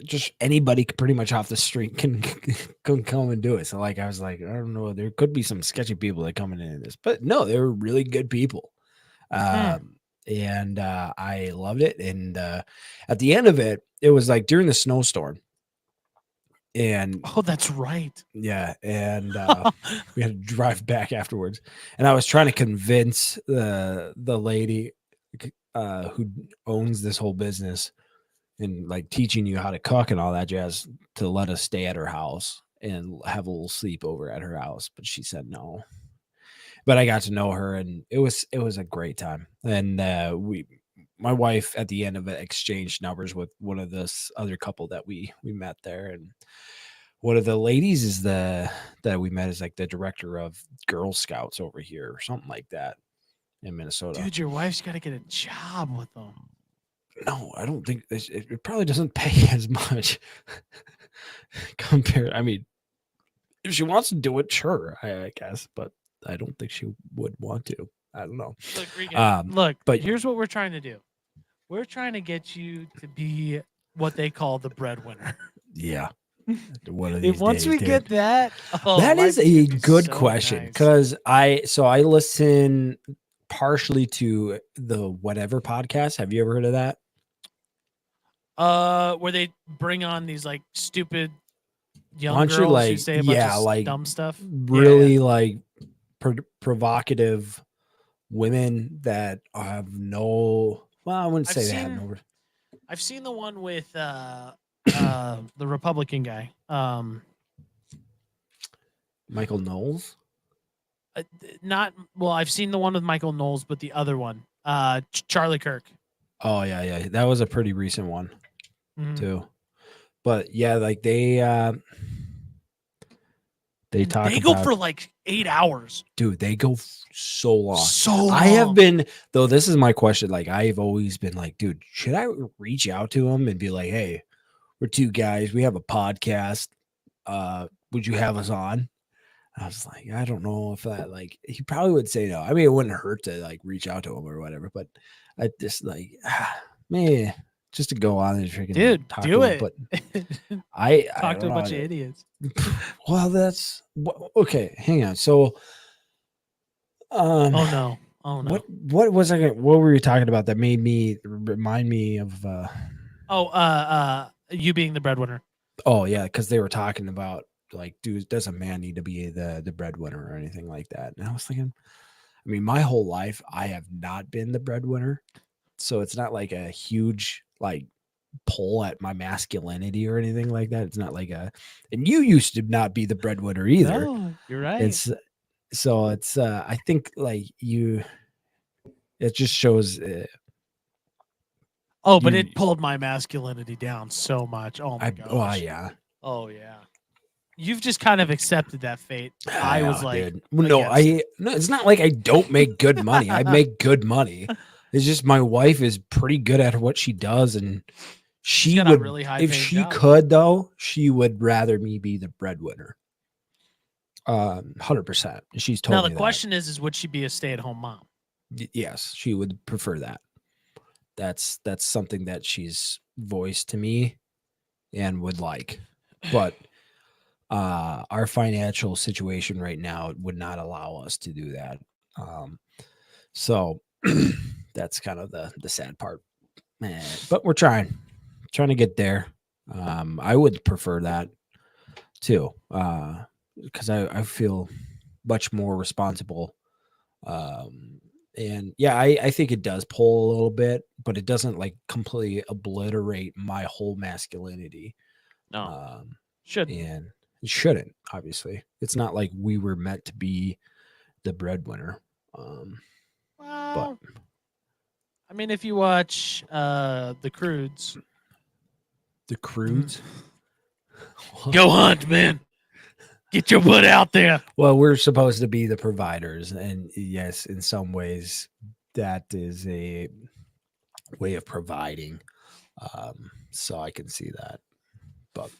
just anybody pretty much off the street can come and do it. So like I was like, I don't know, there could be some sketchy people that come into this, but no, they were really good people. And I loved it. And at the end of it, it was like during the snowstorm. And Oh, that's right. yeah, and we had to drive back afterwards. And I was trying to convince the lady who owns this whole business and like teaching you how to cook and all that jazz to let us stay at her house and have a little sleepover at her house. But she said no. But I got to know her, and it was a great time. And my wife at the end of it exchanged numbers with one of this other couple that we met there, and one of the ladies that we met is like the director of Girl Scouts over here or something like that in Minnesota. Dude, your wife's got to get a job with them. No, I don't think it probably doesn't pay as much compared. I mean, if she wants to do it, sure, I guess, but I don't think she would want to. I don't know. Look, Regan, look, but- here's what we're trying to do. We're trying to get you to be what they call the breadwinner. Yeah. One of these Once days, we dude. get that, That life is is a gonna be good so question nice. because I listen partially to the Whatever podcast. Have you ever heard of that? Where they bring on these like stupid young Bunch of, girls who like, say a bunch yeah, of like, dumb stuff. really like provocative women that have no. Well, I wouldn't I've say they have seen- no. I've seen the one with the Republican guy. Michael Knowles. Not well. I've seen the one with Michael Knowles, but the other one, Charlie Kirk. Oh yeah, that was a pretty recent one Mhm. too. But yeah, like they And talk they go about, for like 8 hours. dude, they go so long. So long. I have been, though, this is my question. Like, I've always been like, dude, should I reach out to him and be like, hey, we're two guys, we have a podcast. Would you have us on? I was like, I don't know if that, like, he probably would say no. I mean, it wouldn't hurt to like reach out to him or whatever, but I just like, man, just to go on and freaking Dude, talk do to him. it. But I Talk to don't a bunch know. of idiots. Well, that's okay. Hang on. So, Oh no. Oh no. what was I? What were you talking about that made me remind me of? You being the breadwinner. Oh yeah, because they were talking about, like, dude, does a man need to be the breadwinner or anything like that? And I was thinking, I mean, my whole life I have not been the breadwinner, so it's not like a huge like pull at my masculinity or anything like that. It's not like a, and you used to not be the breadwinner either. No, you're right. It's so it's I think like it just shows but you- it pulled my masculinity down so much. Oh my gosh. well, yeah. Oh yeah. You've just kind of accepted that fate. I was like, dude. Well, no, no, it's not like I don't make good money. I make good money. It's just my wife is pretty good at what she does, and she's she got a would, really high if paying she job. could though, she would rather me be the breadwinner. 100%. She's told Now me the that. question is would she be a stay-at-home mom? Yes, she would prefer that. That's something that she's voiced to me and would like, but our financial situation right now would not allow us to do that. So that's kind of the sad part, man. But we're trying to get there. I would prefer that too, because I feel much more responsible. And yeah, I think it does pull a little bit, but it doesn't like completely obliterate my whole masculinity. No. Should. And it shouldn't, obviously. It's not like we were meant to be the breadwinner. Well, I mean, if you watch the Croods. The Croods? Go hunt, man. Get your butt out there. Well, we're supposed to be the providers, and yes, in some ways, that is a way of providing. So I can see that. But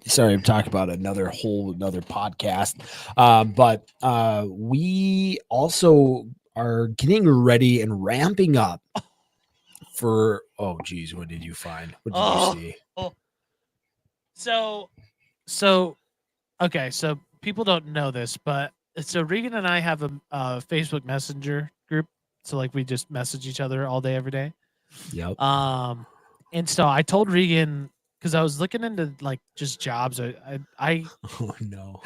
sorry, I'm talking about another podcast. But we also are getting ready and ramping up for. Oh, geez, what did you find? What did you see? So, okay. So people don't know this, but so Regan and I have a Facebook Messenger group. So like we just message each other all day, every day. Yep. And so I told Regan, because I was looking into like just jobs. I Oh no.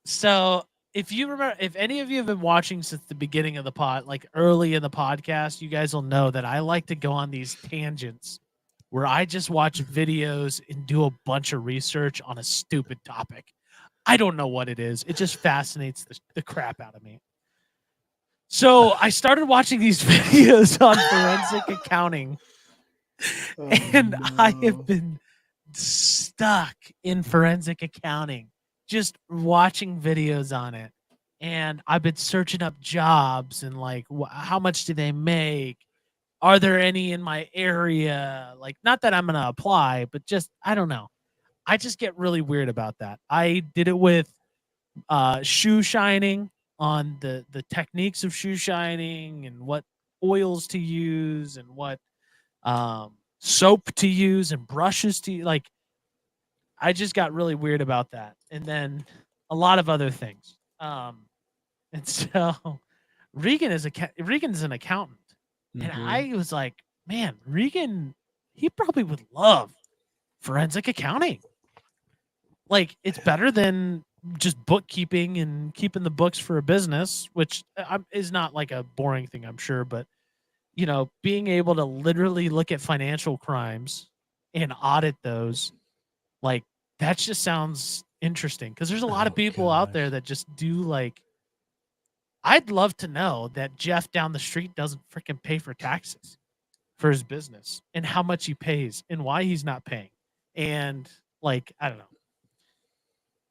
So if you remember, if any of you have been watching since the beginning of the pod, like early in the podcast, you guys will know that I like to go on these tangents where I just watch videos and do a bunch of research on a stupid topic. I don't know what it is. It just fascinates the crap out of me. So I started watching these videos on forensic accounting, and I have been stuck in forensic accounting, just watching videos on it. And I've been searching up jobs and like, how much do they make? Are there any in my area? Like, not that I'm going to apply, but just, I don't know. I just get really weird about that. I did it with shoe shining, on the techniques of shoe shining and what oils to use and what soap to use and brushes to like. I just got really weird about that, and then a lot of other things. And so Regan's an accountant, and Mhm. I was like, man, Regan, he probably would love forensic accounting. Like, it's better than just bookkeeping and keeping the books for a business, which is not like a boring thing, I'm sure, but being able to literally look at financial crimes and audit those, like, that just sounds interesting because there's a lot of Oh, people out gosh. there that just do like. I'd love to know that Jeff down the street doesn't freaking pay for taxes for his business and how much he pays and why he's not paying. And like, I don't know.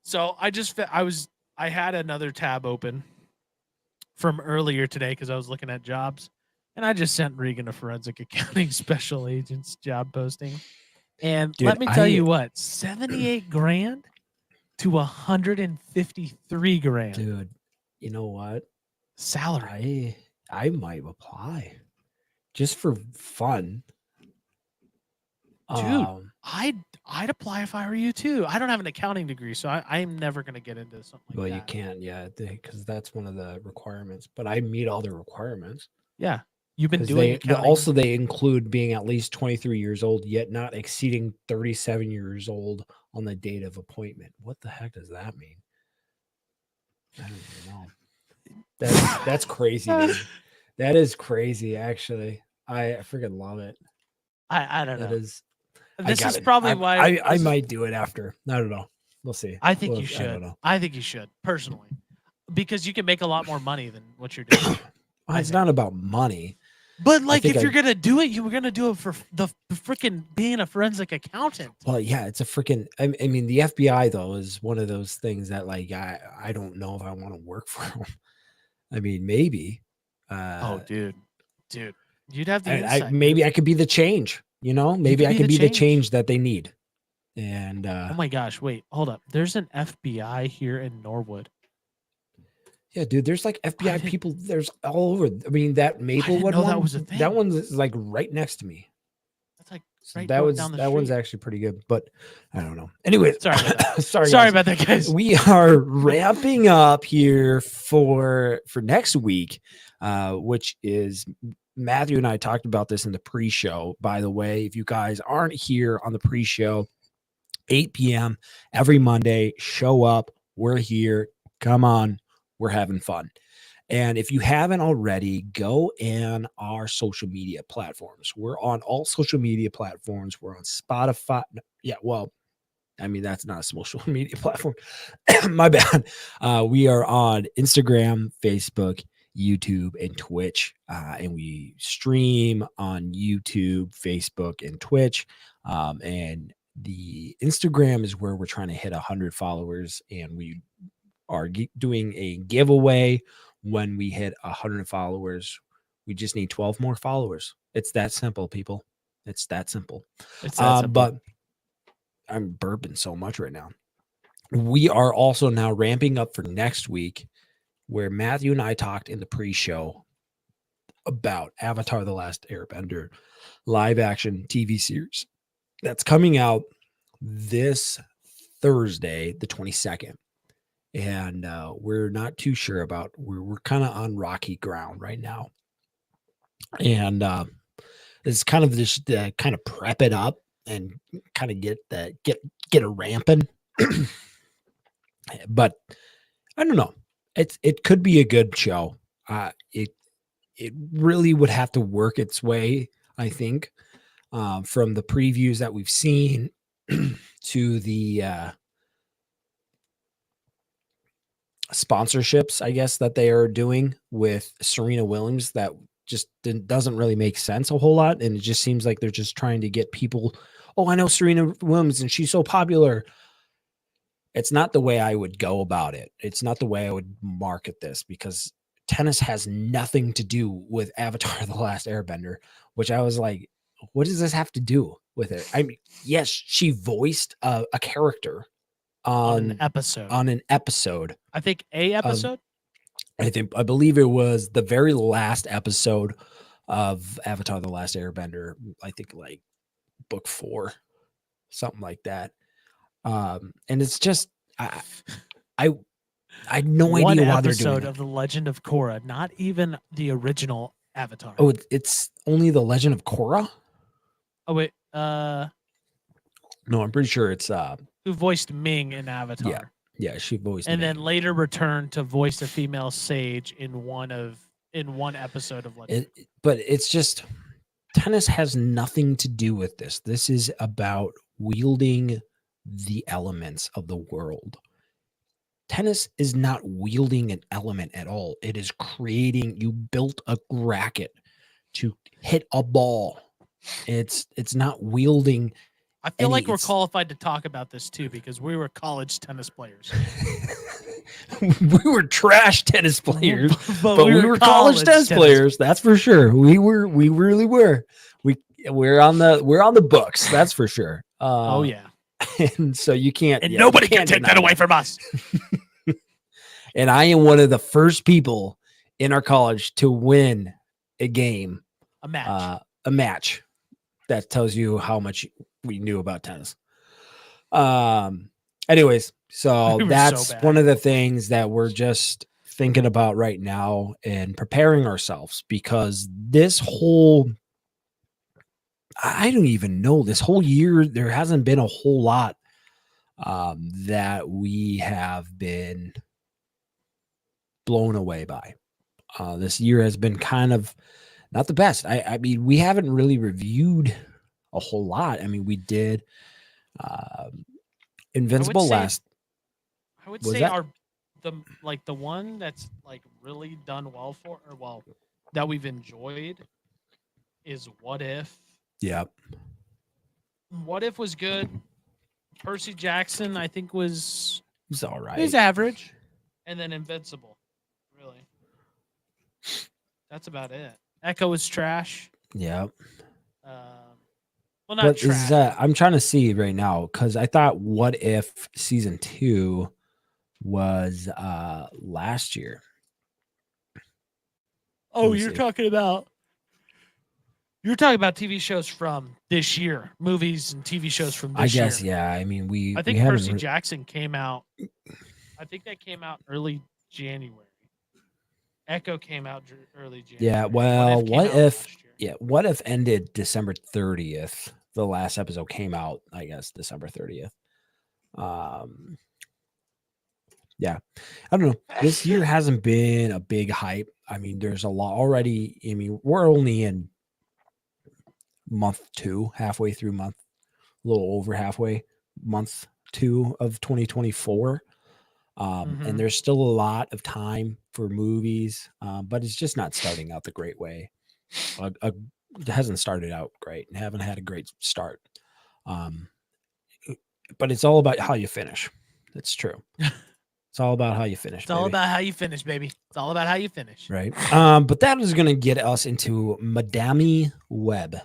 So I had another tab open from earlier today because I was looking at jobs, and I just sent Regan a forensic accounting special agent's job posting. And Dude, let me tell you what, 78 grand to 153 grand dude, you know what? salary. I might apply just for fun. Dude, I'd apply if I were you too. I don't have an accounting degree, so I'm never gonna get into something like well, that. you can't, yeah, because that's one of the requirements. But I meet all the requirements. Yeah, you've been 'Cause doing they accounting. they include being at least 23 years old, yet not exceeding 37 years old on the date of appointment. What the heck does that mean? I don't even know. That's crazy, dude. That is crazy, actually. I freaking love it. I don't That know. is. This is probably why I might do it after. I don't know. We'll see. I think Well, you I don't should. know. I think you should personally, because you can make a lot more money than what you're doing. Well, it's not about money. But like, think if you're gonna do it, you were gonna do it for the freaking being a forensic accountant. Well, yeah, it's a freaking. I mean, the FBI though is one of those things that like I don't know if I want to work for them. I mean, maybe. Oh, dude, you'd have the I insight. maybe I could be the change. You know, maybe could I be could the be the change. change that they need. And Oh my gosh, wait, hold up. There's an FBI here in Norwood. yeah, dude, there's like FBI didn't- people. There's all over. I mean, that Maplewood know one. that was a thing. That one's like right next to me. That's like So right that down the one's street. actually pretty good. But I don't know. Anyway, Sorry about that. sorry Sorry guys. about that, guys. We are wrapping up here for next week, which is Matthew and I talked about this in the pre-show. By the way, if you guys aren't here on the pre-show, 8 p.m. every Monday, show up. We're here. Come on. We're having fun. And if you haven't already, go in our social media platforms. We're on all social media platforms. We're on Spotify. Yeah, well, I mean, that's not a social media platform. My bad. We are on Instagram, Facebook, YouTube, and Twitch. And we stream on YouTube, Facebook, and Twitch. And the Instagram is where we're trying to hit 100 followers. And we are doing a giveaway when we hit 100 followers. We just need 12 more followers. It's that simple, people. It's that simple. It's that simple. But I'm burping so much right now. We are also now ramping up for next week, where Matthew and I talked in the pre-show about Avatar: The Last Airbender live action TV series that's coming out this Thursday, the 22nd. And we're not too sure about. We're kind of on rocky ground right now, and it's kind of this kind of prep it up and kind of get it ramping. But I don't know. It could be a good show. It really would have to work its way, I think, from the previews that we've seen to the sponsorships, I guess, that they are doing with Serena Williams that just doesn't really make sense a whole lot. And it just seems like they're just trying to get people, oh, I know Serena Williams and she's so popular. It's not the way I would go about it. It's not the way I would market this, because tennis has nothing to do with Avatar: The Last Airbender, which I was like, what does this have to do with it? I mean, yes, she voiced a character on an episode. I think a episode. I believe it was the very last episode of Avatar: The Last Airbender. I think like book 4, something like that. And it's just I had no One idea why they're doing episode it. of The Legend of Korra, not even the original Avatar. Oh, it's only the Legend of Korra? Oh wait, No, I'm pretty sure it's who voiced Ming in Avatar? yeah, she voiced And Ming. then later returned to voice a female sage in one episode of Legend. But it's just tennis has nothing to do with this. This is about wielding the elements of the world. Tennis is not wielding an element at all. It is creating, you built a racket to hit a ball. It's not wielding. I feel like we're it's- qualified to talk about this too because we were college tennis players. We were trash tennis players, but but we were college tennis players. That's for sure. We really were. We're on the books. That's for sure. Oh yeah, And so you can't, and yeah, nobody you can can't take deny that away from us. And I am one of the first people in our college to win a game, A match. a match. That tells you how much we knew about tennis. Anyways, so We were so that's bad. one of the things that we're just thinking about right now and preparing ourselves, because this whole, I don't even know, this whole year there hasn't been a whole lot that we have been blown away by. This year has been kind of not the best. I mean, we haven't really reviewed a whole lot. I mean, we did Invincible say- last. I would was say that- the one that's like really done well that we've enjoyed is What If. Yeah. What If was good. Percy Jackson, I think, was It's all right. he's average, and then Invincible. Really, that's about it. Echo is trash. Yeah. Well, not But trash. I'm trying to see right now, because I thought What If season 2 was last year. Oh, me you're see. talking about TV shows from this year, movies and TV shows from this I guess, year. yeah. I mean, I we think haven't Percy re- Jackson came out. I think that came out early January. Echo came out early January. Yeah, well, came What out If- last year. Yeah, What If ended December 30th. The last episode came out, I guess, December 30th. Yeah, I don't know. This year hasn't been a big hype. I mean, there's a lot already. I mean, we're only in month 2, halfway through month, a little over halfway, month 2 of 2024. Mhm. And there's still a lot of time for movies, but it's just not starting out the great way. It hasn't started out great and haven't had a great start. But it's all about how you finish. It's true. It's all about how you finish. It's all baby. about how you finish, baby. It's all about how you finish. Right. But that is going to get us into Madame Webb.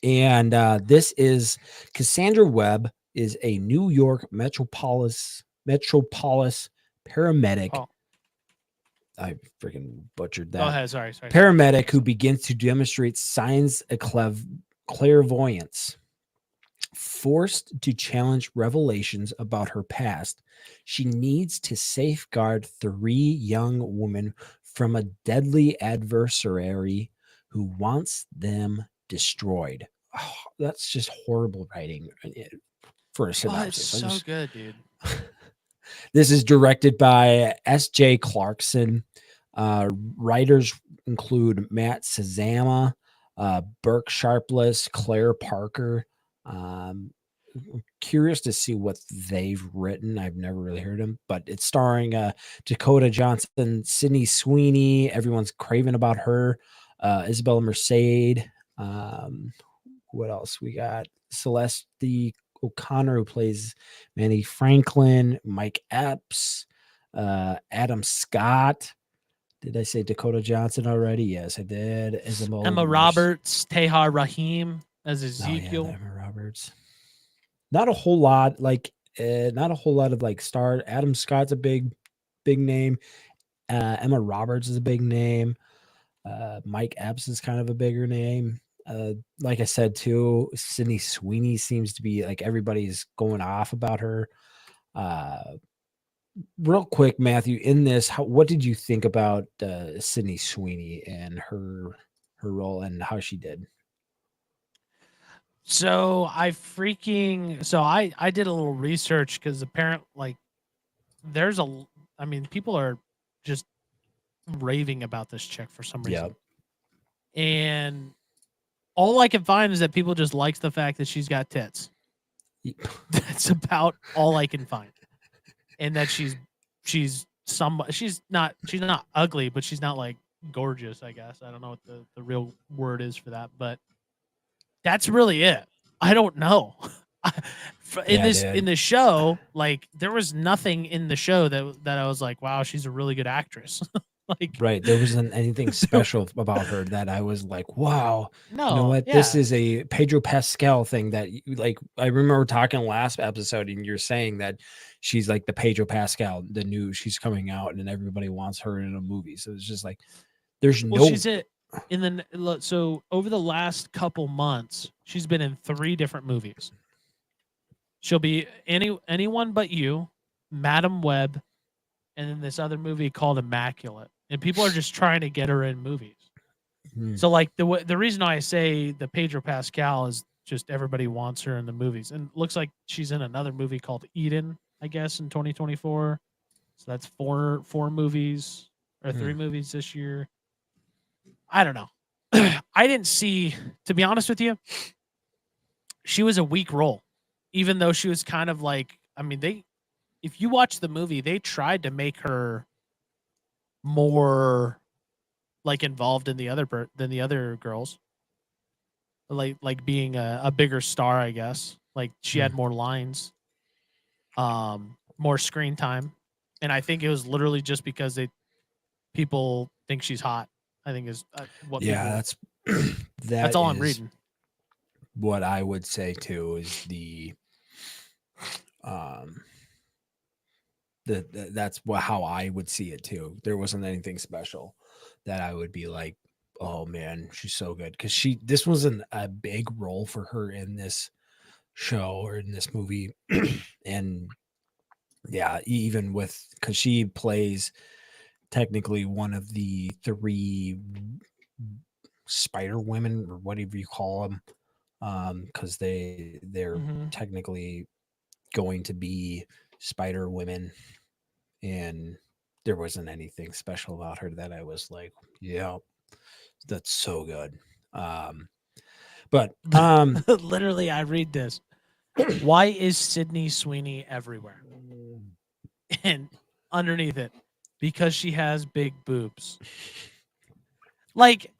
And this is Cassandra Webb is a New York Metropolis paramedic. Oh. I freaking butchered that. Go ahead. Sorry. Paramedic who begins to demonstrate signs of clairvoyance. Forced to challenge revelations about her past, she needs to safeguard 3 young women from a deadly adversary who wants them destroyed. Oh, that's just horrible writing for a Oh, it's synopsis. so good, dude. This is directed by S.J. Clarkson. Writers include Matt Sazama, Burke Sharpless, Claire Parker. Curious to see what they've written. I've never really heard them, but it's starring Dakota Johnson, Sydney Sweeney. Everyone's craving about her. Isabella Merced. What else? We got Celeste O'Connor, who plays Manny Franklin, Mike Epps, Adam Scott. Did I say Dakota Johnson already? Yes, I did. Isabella Emma Roberts, Tahar Rahim as Ezekiel. Emma Roberts. Not a whole lot, not a whole lot of star. Adam Scott's a big name. Emma Roberts is a big name. Mike Epps is kind of a bigger name. like I said too, Sydney Sweeney seems to be like everybody's going off about her. Real quick, Matthew, in this, what did you think about Sydney Sweeney and her role and how she did? So I did a little research because apparently, like, people are just raving about this chick for some reason. Yeah. And all I can find is that people just likes the fact that she's got tits. That's about all I can find. And that she's not ugly, but she's not like gorgeous, I guess. I don't know what the real word is for that, but that's really it. I don't know. In the show, like, there was nothing in the show that I was like, wow, she's a really good actress. Like, right, there wasn't anything special about her that I was like, wow. No, you know what? yeah. This is a Pedro Pascal thing that like I remember talking last episode, and you're saying that she's like the Pedro Pascal, the new she's coming out, and everybody wants her in a movie. So it's just like she's so over the last couple months, she's been in 3 different movies. She'll be Anyone But You, Madam Web, and then this other movie called Immaculate. And people are just trying to get her in movies. So like the reason I say the Pedro Pascal is just everybody wants her in the movies. And it looks like she's in another movie called Eden, I guess, in 2024. So that's 4 movies or 3 movies this year. I don't know. I didn't see, to be honest with you, she was a weak role. Even though she was kind of like, if you watch the movie, they tried to make her more like involved in the other girls, like being a bigger star, I guess. Like she had more lines, more screen time, and I think it was literally just because people think she's hot. I think is what. Yeah, that's all I'm reading. What I would say too is that's how I would see it too. There wasn't anything special that I would be like, oh man, she's so good, because this wasn't a big role for her in this show or in this movie. And yeah, even because she plays technically one of the 3 Spider Women, or whatever you call them, because they're technically going to be Spider Women, and there wasn't anything special about her that I was like, yeah, that's so good. But literally, I read this. Why is Sydney Sweeney everywhere? And underneath it, because she has big boobs. Like,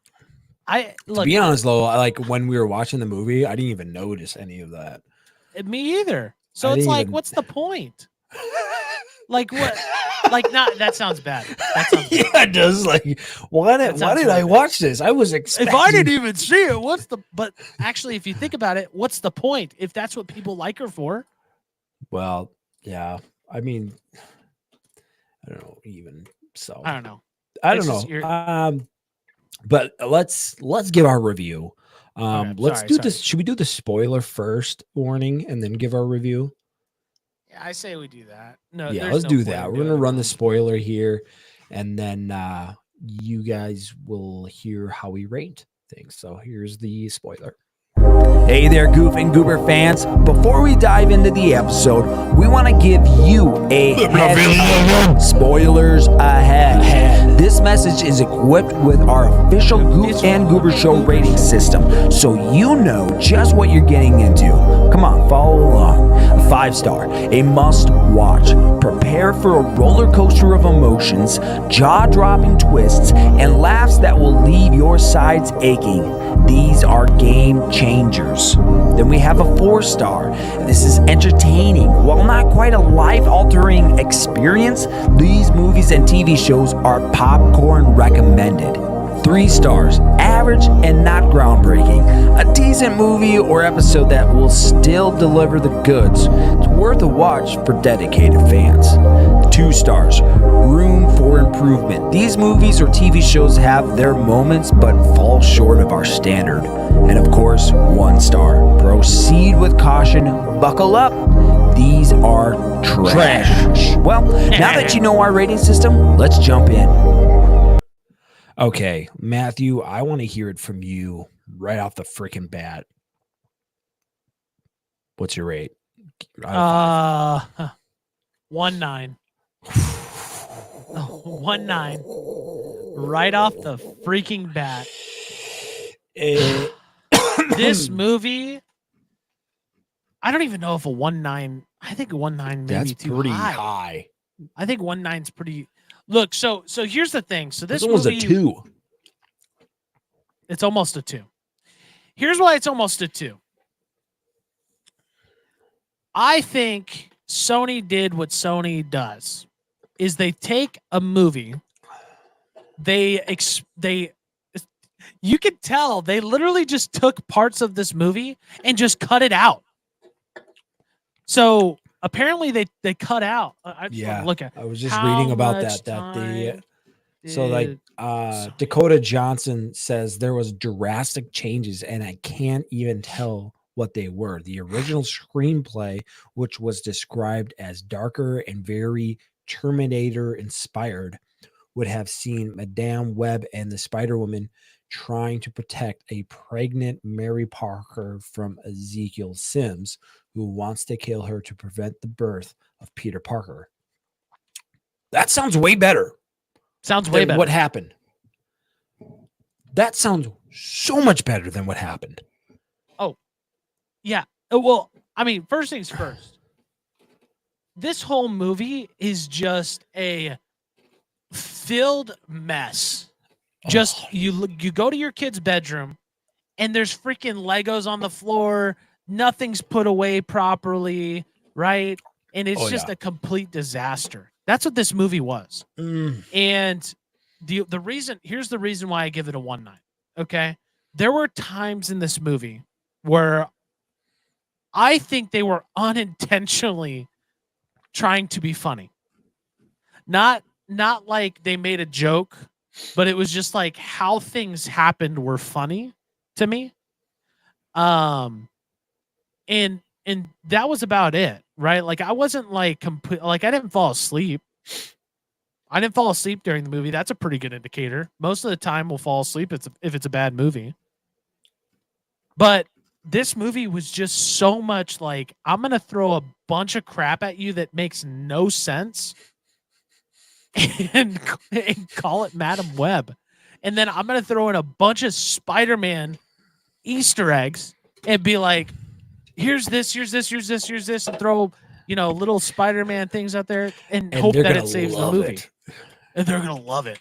to be honest though, like when we were watching the movie, I didn't even notice any of that. Me either. So it's like, what's the point? Like what? Like, not that sounds bad. That sounds bad. Yeah, it does. Like, why did I watch this? I was expecting. If I didn't even see it, but actually, if you think about it, what's the point if that's what people like her for? Well, yeah. I mean, I don't know. Even so, I don't know. I don't know. But let's give our review. Let's do this. Should we do the spoiler first warning and then give our review? Yeah, I say we do that. No, yeah, let's do that. We're gonna run the spoiler here, and then you guys will hear how we rate things. So here's the spoiler. Hey there, Goof and Goober fans. Before we dive into the episode, we want to give you a heads up. Spoilers ahead. This message is equipped with our official Goof and Goober Show rating system, so you know just what you're getting into. Come on, follow along. 5-star, a must-watch. Prepare for a roller coaster of emotions, jaw-dropping twists, and laughs that will leave your sides aching. These are game changers. Then we have a 4-star. This is entertaining. While not quite a life-altering experience, these movies and TV shows are popcorn recommended. 3 stars, average and not groundbreaking. A decent movie or episode that will still deliver the goods. It's worth a watch for dedicated fans. 2 stars, room for improvement. improvement. These movies or TV shows have their moments but fall short of our standard. And of course, 1 star. Proceed with caution. Buckle up. These are trash. Well, now that you know our rating system, let's jump in. Okay, Matthew, I want to hear it from you right off the freaking bat. What's your rate? Out of 1-9. 1-9. Right off the freaking bat. 5? This movie, I don't even know if a 1-9. I think a 1-9 may That's be too pretty high. high. I think 1-9's pretty. Look, so here's the thing. So this was movie, a 2. It's almost a 2. Here's why it's almost a 2. I think Sony did what Sony does, is they take a movie, you could tell they literally just took parts of this movie and just cut it out. So apparently they cut out. I just wanna look at. I was just how reading about much that. time So like did Dakota Johnson says there was drastic changes, and I can't even tell what they were. The original screenplay, which was described as darker and very Terminator inspired, would have seen Madame Web and the Spider-Woman trying to protect a pregnant Mary Parker from Ezekiel Sims, who wants to kill her to prevent the birth of Peter Parker. That sounds way better. Sounds way better. What happened? That sounds so much better than what happened. Yeah. Well, I mean, first things first. This whole movie is just a filled mess. Just you go to your kid's bedroom and there's freaking Legos on the floor. Nothing's put away properly, right? And it's just a complete disaster. That's what this movie was. And here's the reason why I give it a 1-9. Okay. There were times in this movie where I think they were unintentionally trying to be funny. Not like they made a joke, but it was just like how things happened were funny to me. And that was about it, right? Like I wasn't like I didn't fall asleep. I didn't fall asleep during the movie. That's a pretty good indicator. Most of the time we'll fall asleep if it's a bad movie. But this movie was just so much like, I'm going to throw a bunch of crap at you that makes no sense and call it Madam Web. And then I'm going to throw in a bunch of Spider-Man Easter eggs and be like, here's this, and throw, little Spider-Man things out there and hope that it saves the movie. And they're going to love it.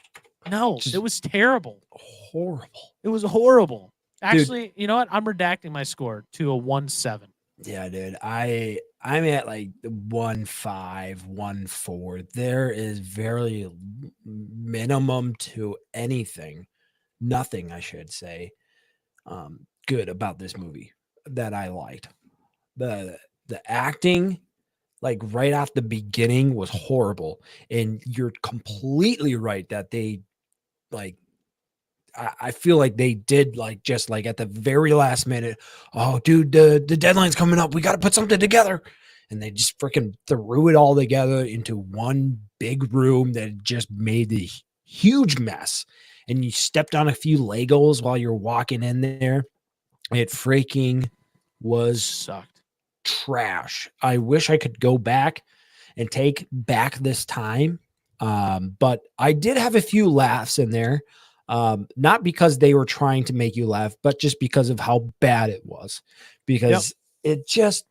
No, it was terrible. Horrible. It was horrible. Actually, dude, you know what? I'm redacting my score to a 1-7. Yeah, dude. I'm at like 1-5, 1-4. There is very minimum to nothing, I should say, good about this movie that I liked. The acting, like right off the beginning, was horrible. And you're completely right that they like, I feel like they did like just like at the very last minute, oh dude, the deadline's coming up, we got to put something together, and they just freaking threw it all together into one big room that just made the huge mess. And you stepped on a few Legos while you're walking in there. It freaking sucked. Trash. I wish I could go back and take back this time, but I did have a few laughs in there. Not because they were trying to make you laugh, but just because of how bad it was. Because it just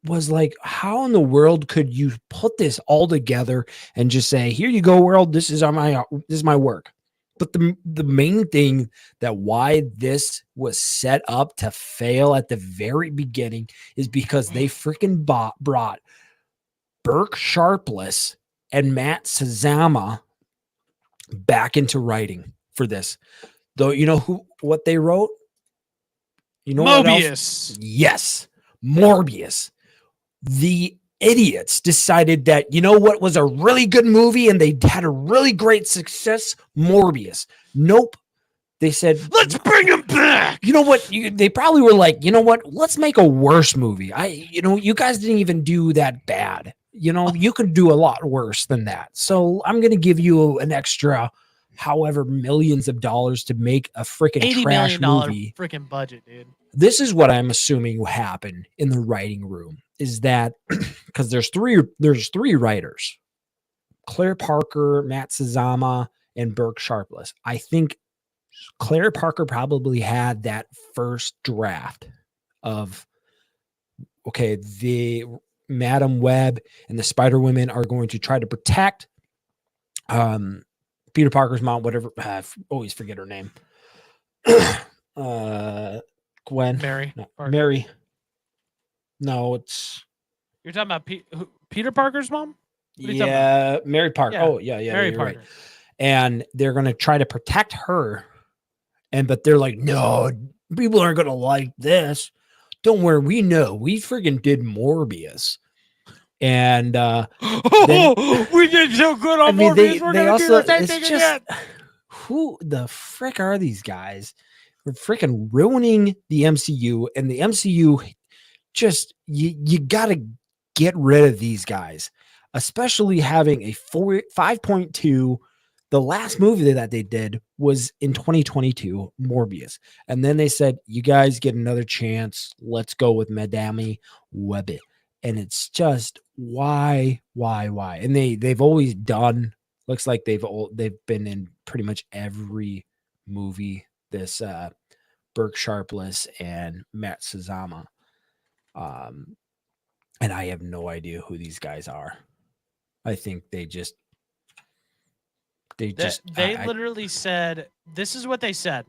was like, how in the world could you put this all together and just say, here you go, world, this is my work. But the main thing that why this was set up to fail at the very beginning is because they freaking brought Burke Sharpless and Matt Sazama back into writing for this. Though, you know what they wrote? You know, Mobius. Yes, Morbius. The idiots decided that, you know what was a really good movie and they had a really great success? Morbius. Nope. They said, let's bring him back. You know what? They probably were like, you know what? Let's make a worse movie. You guys didn't even do that bad. You could do a lot worse than that. So I'm going to give you an extra however millions of dollars to make a freaking $80 trash million movie. freaking budget, dude. This is what I'm assuming will happen in the writing room is that because there's three writers, Claire Parker, Matt Sazama, and Burke Sharpless. I think Claire Parker probably had that first draft of, okay, the Madam Web and the Spider Women are going to try to protect Peter Parker's mom, whatever. I always forget her name. Gwen. Mary. No, Parker. Mary. No, it's You're talking about Peter Parker's mom? What are you talking yeah, Mary Parker. Yeah, Oh, yeah, Mary you're Parker. right. And they're going to try to protect her. But they're like, no, people aren't going to like this. Don't worry, we know. We friggin' did Morbius. And we did so good on Morbius. Morbius. We're They gonna also, do the same it's thing just, again. who the frick are these guys? We're freaking ruining the MCU, and the MCU just, you got to get rid of these guys, especially having a 5.2. The last movie that they did was in 2022, Morbius. And then they said, you guys get another chance. Let's go with Madame Web. And it's just why? And they've always done, looks like they've been in pretty much every movie, this Burke Sharpless and Matt Sazama. And I have no idea who these guys are. I think they literally said, this is what they said.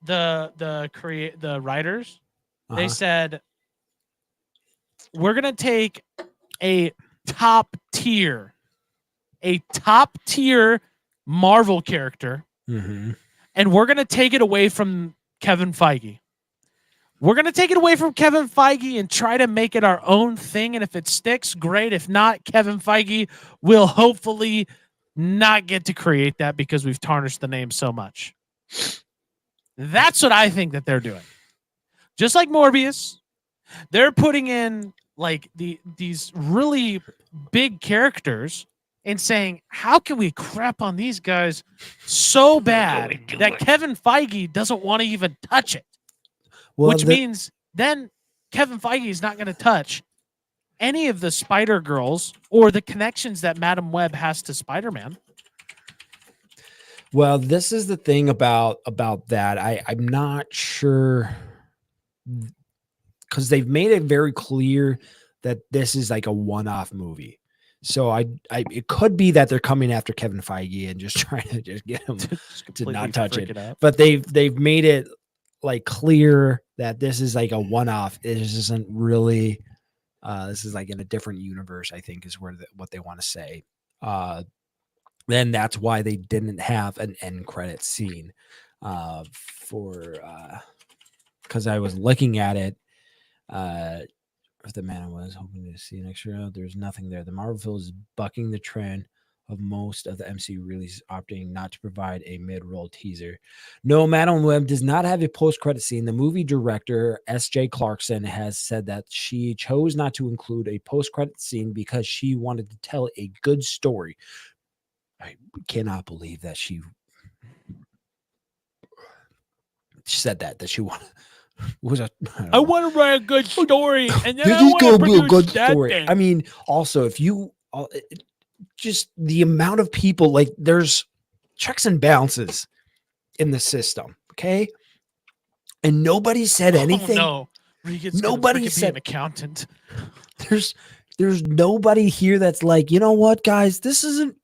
The writers, they said, we're going to take a top tier Marvel character, and we're going to take it away from Kevin Feige. We're going to take it away from Kevin Feige and try to make it our own thing. And if it sticks, great. If not, Kevin Feige will hopefully not get to create that because we've tarnished the name so much. That's what I think that they're doing. Just like Morbius, they're putting in like these really big characters and saying, how can we crap on these guys so bad that Kevin Feige doesn't want to even touch it? Which means then Kevin Feige is not going to touch any of the Spider Girls or the connections that Madam Web has to Spider-Man. Well, this is the thing about that. I'm not sure, because they've made it very clear that this is like a one-off movie. So it could be that they're coming after Kevin Feige and just trying to just get him to not touch it. But they've made it like clear that this is like a one-off. It isn't really. This is like in a different universe, I think, is what they want to say. Then that's why they didn't have an end credit scene because I was looking at it. The man was hoping to see an extra. There's nothing there. The Marvel film is bucking the trend of most of the MCU releases, opting not to provide a mid-roll teaser. No, Madam Web does not have a post-credit scene. The movie director, S.J. Clarkson, has said that she chose not to include a post-credit scene because she wanted to tell a good story. I cannot believe that she said that she wanted. I want to write a good story, and then this I is want gonna to be a produce good that story. thing. I mean, also, if you just the amount of people, like there's checks and balances in the system, okay? And nobody said anything. Oh, no, Nobody said an accountant. There's nobody here that's like, you know what, guys, this isn't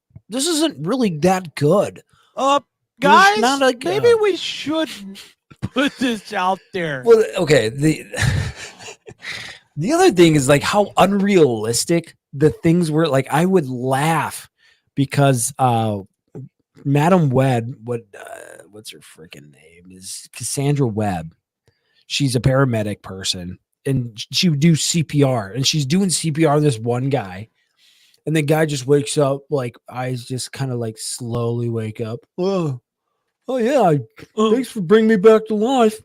really that good. Guys, not like, maybe we shouldn't put this out there. Well, okay. The other thing is like how unrealistic the things were. Like I would laugh because Madam Web, what's her freaking name? Is Cassandra Webb. She's a paramedic person, and she would do CPR, and she's doing CPR on this one guy, and the guy just wakes up, like eyes just kind of like slowly wake up. Oh yeah, thanks for bringing me back to life.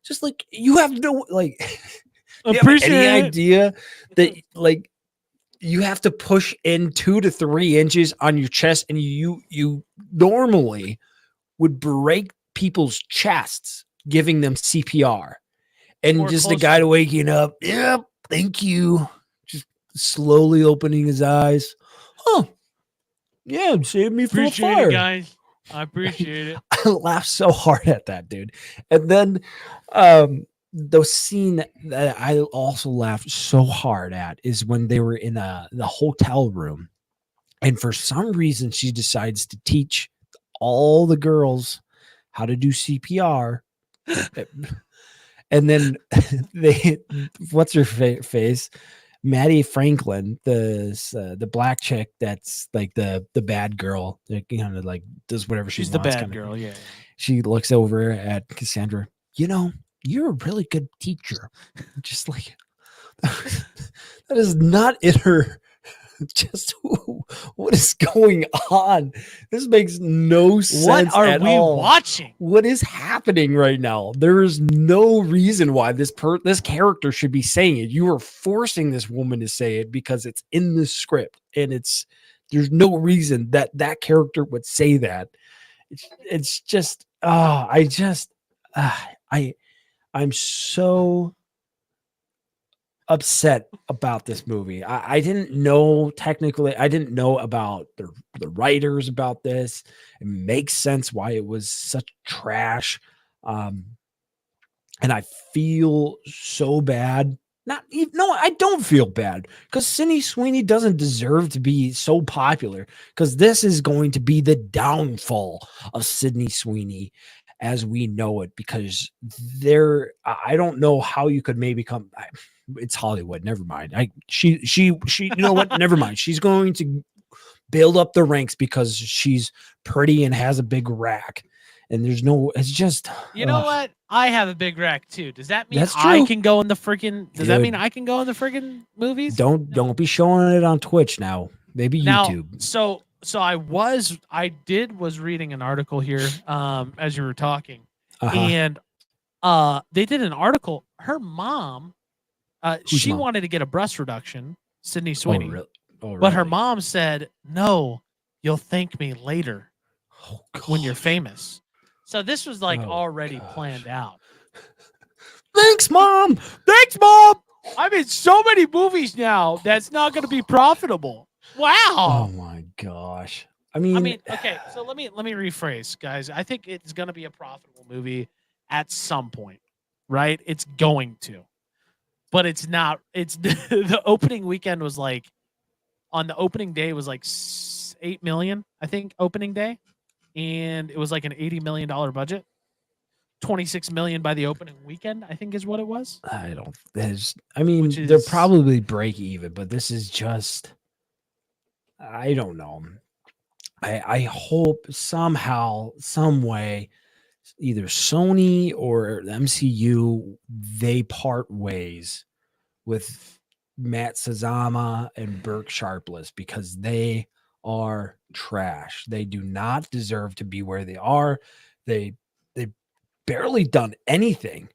Just like you have no like do you have Appreciate any it. idea that like you have to push in 2 to 3 inches on your chest, and you normally would break people's chests giving them CPR, and Or just the close guy to- waking up. Yep, thank you. Just slowly opening his eyes. Oh, yeah, saved me from a Appreciate fire. it, guys. I appreciate it. I laughed so hard at that, dude. And then the scene that I also laughed so hard at is when they were in the hotel room, and for some reason she decides to teach all the girls how to do CPR. And then they, what's her face? Maddie Franklin, the black chick that's like the bad girl, that kind of like does whatever she She's the wants. bad kinda girl. thing. Yeah. She looks over at Cassandra. You're a really good teacher. Just like that is not in her. Just what is going on? This makes no sense. What are at we all. watching? What is happening right now? There is no reason why this character should be saying it. You are forcing this woman to say it because it's in the script, and there's no reason that character would say that. It's just I'm so upset about this movie. I didn't know about the writers about this. It makes sense why it was such trash. And I feel so bad. I don't feel bad, because Sydney Sweeney doesn't deserve to be so popular, because this is going to be the downfall of Sydney Sweeney as we know it, because I don't know how you could maybe come. It's Hollywood. Never mind. She, you know what? Never mind. She's going to build up the ranks because she's pretty and has a big rack. And it's just, You know what? I have a big rack too. Does that mean That's I true. can go in the freaking? Does that Dude. mean I can go in the freaking movies? Don't be showing it on Twitch now. Maybe Now, YouTube. so I was reading an article here as you were talking, Uh-huh. and they did an article. Her mom, Whose she mom? wanted to get a breast reduction, Sydney Oh, Sweeney, really? Oh, but her really? mom said, "No, you'll thank me later Oh, when you're gosh. famous." So this was like Oh, already gosh. planned out. Thanks, Mom. Thanks, Mom. I'm in so many movies now that's not going to be profitable. Wow. Oh my gosh. I mean, Okay. So let me rephrase, guys. I think it's going to be a profitable movie at some point, right? It's going to, but it's not. It's the opening weekend was like, on the opening day was like 8 million, I think, opening day, and it was like an $80 million budget. 26 million by the opening weekend, I think, is what it was. I don't. I mean, Which they'll is- probably break even, but this is just. I don't know. I hope somehow, some way, either Sony or the MCU, they part ways with Matt Sazama and Burke Sharpless, because they are trash. They do not deserve to be where they are. They barely done anything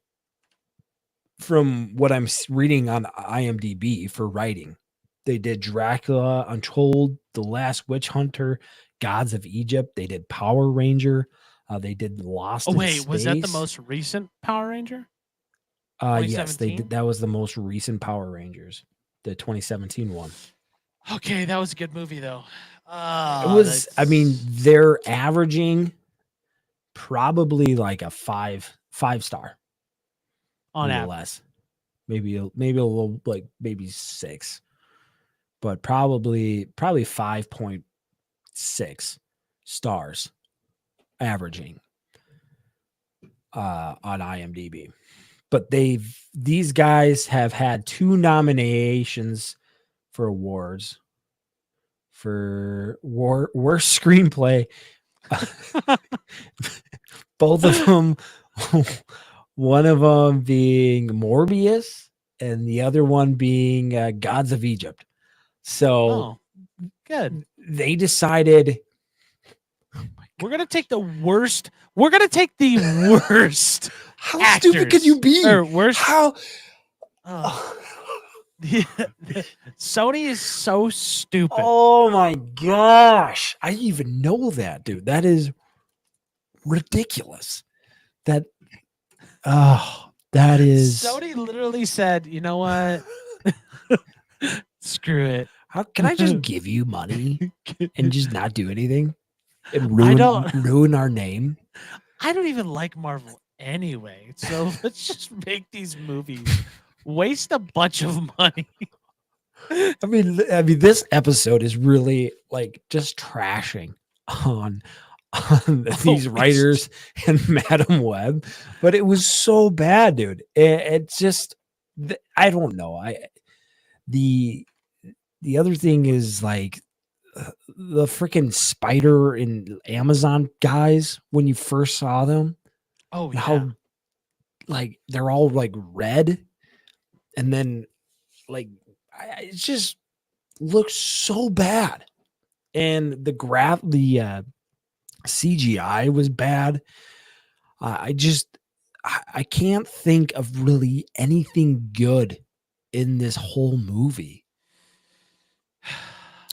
from what I'm reading on IMDb for writing. They did Dracula Untold, The Last Witch Hunter, Gods of Egypt. They did Power Ranger. They did Lost. Oh in wait, was that the Space. most recent Power Ranger? Yes, they 2017? did. That was the most recent Power Rangers, the 2017 one. Okay, that was a good movie though. It was. I mean, they're averaging probably like a five star on maybe average. less, maybe a little, like maybe 6, but probably 5.6 stars averaging on IMDb. But these guys have had 2 nominations for awards for worst screenplay. Both of them, one of them being Morbius, and the other one being Gods of Egypt. So Oh, good. they decided We're gonna take the worst. We're gonna take the worst. how actors, stupid could you be? Or worst. How Oh. Sony is so stupid. oh my gosh. I even know that, dude. That is ridiculous. That that is Sony literally said, "You know what? Screw it. how can I just give you money and just not do anything and don't- ruin our name? I don't even like Marvel anyway. So let's just make these movies. Waste a bunch of money." I mean, this episode is really like just trashing on these it's writers and Madam Web, but it was so bad, dude. It's just I don't know. The other thing is like the freaking Spider and Amazon guys when you first saw them, Oh yeah. how like they're all like red, and then like it just looks so bad, and the CGI was bad. I can't think of really anything good in this whole movie.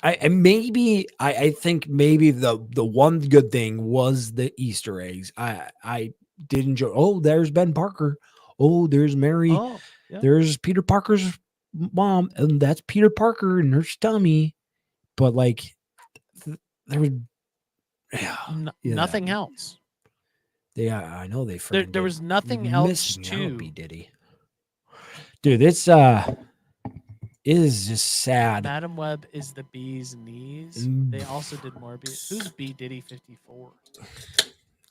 I think maybe the one good thing was the Easter eggs. I did enjoy. Oh, there's Ben Parker. Oh, there's Mary. Oh, yeah. There's Peter Parker's mom, and that's Peter Parker and her tummy. But like, there was Nothing else. Yeah, I know they. There was nothing else to B Diddy. Dude, it's it is just sad. Madam Web is the bee's knees. They also did more. Who's B Diddy 54?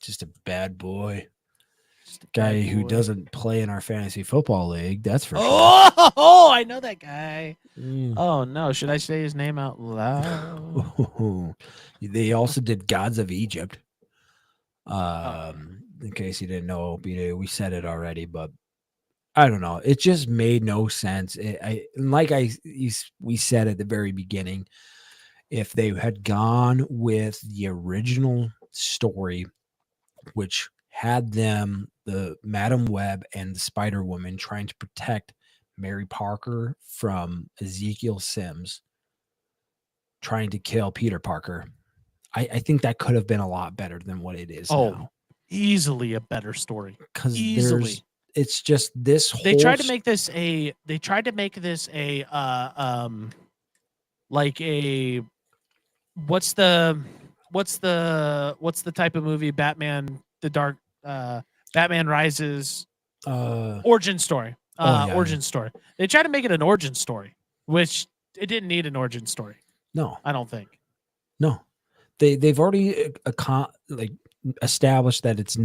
Just a bad boy. Just a Guy bad who boy. doesn't play in our fantasy football league. That's for sure. Oh, I know that guy. Mm. Oh no, should I say his name out loud? They also did Gods of Egypt. In case you didn't know, we said it already, but I don't know. It just made no sense. We said at the very beginning, if they had gone with the original story, which had them, the Madam Web and the Spider Woman, trying to protect Mary Parker from Ezekiel Sims trying to kill Peter Parker, I think that could have been a lot better than what it is now. Easily a better story. Because Easily. it's just this whole They tried to make this like a what's the type of movie Batman Rises origin story. Origin story. They tried to make it an origin story, which it didn't need an origin story. No, I don't think. No. They've already established that it's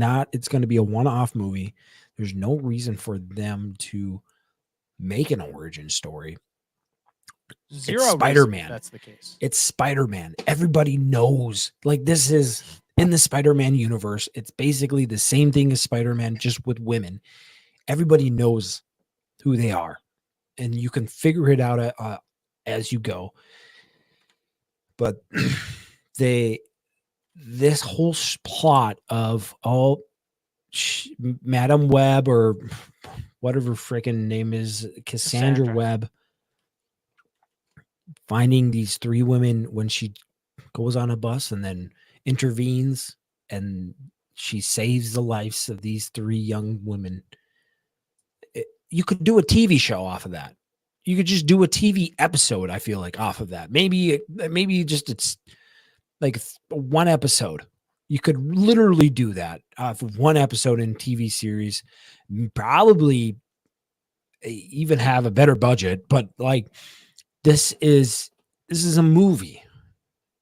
going to be a one-off movie. There's no reason for them to make an origin story. Zero It's Spider-Man. That's the case. It's Spider-Man. Everybody knows. Like, this is in the Spider-Man universe. It's basically the same thing as Spider-Man, just with women. Everybody knows who they are, and you can figure it out as you go. But this whole plot of Madam Web, or whatever freaking name is, Cassandra Webb, finding these three women when she goes on a bus and then intervenes and she saves the lives of these three young women. You could do a TV show off of that. You could just do a TV episode, I feel like, off of that. Maybe just it's like one episode. You could literally do that for one episode in TV series. Probably even have a better budget, but like this is a movie.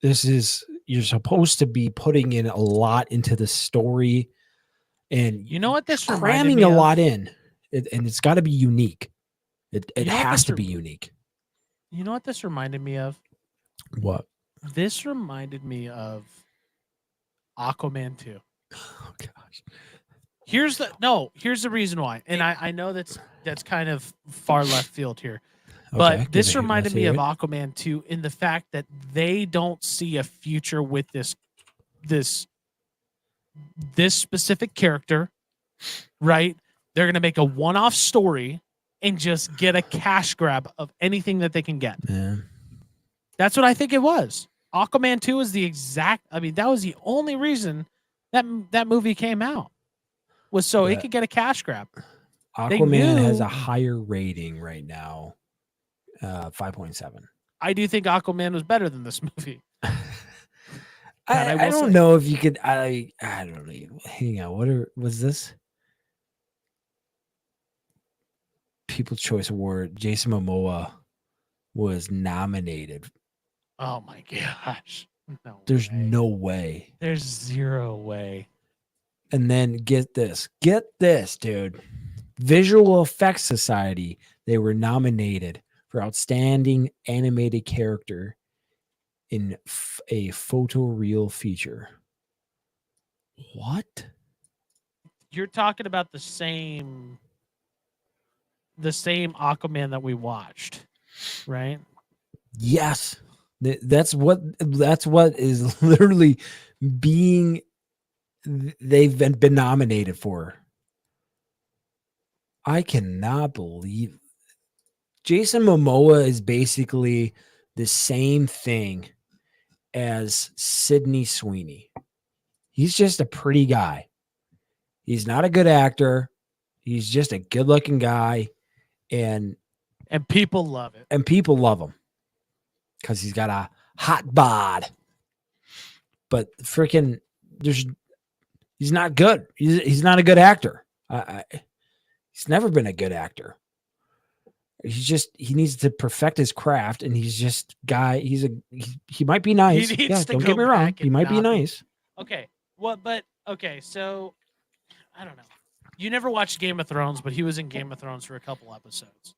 You're supposed to be putting in a lot into the story, and you know what this cramming a lot in, and it's got to be unique. It has to be unique. You know what this reminded me of? What? This reminded me of Aquaman 2. Oh gosh. Here's the reason why. And I know that's kind of far left field here. But Okay, this let's reminded me hear of it. Aquaman 2 in the fact that they don't see a future with this specific character, right? They're going to make a one-off story and just get a cash grab of anything that they can get. Yeah. That's what I think it was. Aquaman 2 is the exact, I mean, that was the only reason that movie came out, was so it But could get a cash grab. Aquaman has knew- a higher rating right now, 5.7. I do think Aquaman was better than this movie. That I I will don't say. know if you could. I don't know. Hang on. Was this? People's Choice Award. Jason Momoa was nominated. Oh my gosh. No. There's way. no way. There's zero way. And then get this, dude. Visual Effects Society. They were nominated for Outstanding Animated Character in a photoreal feature. What? You're talking about the same Aquaman that we watched, right? Yes. That's what is literally being they've been nominated for. I cannot believe Jason Momoa is basically the same thing as Sydney Sweeney. He's just a pretty guy. He's not a good actor. He's just a good-looking guy, and people love it. And people love him because he's got a hot bod. But freaking, he's not good. He's not a good actor. He's never been a good actor. He needs to perfect his craft, and he's just guy. He might be nice. He needs Yeah, to don't go get me wrong. back He and might be not be- nice. Okay. So I don't know. You never watched Game of Thrones, but he was in Game of Thrones for a couple episodes.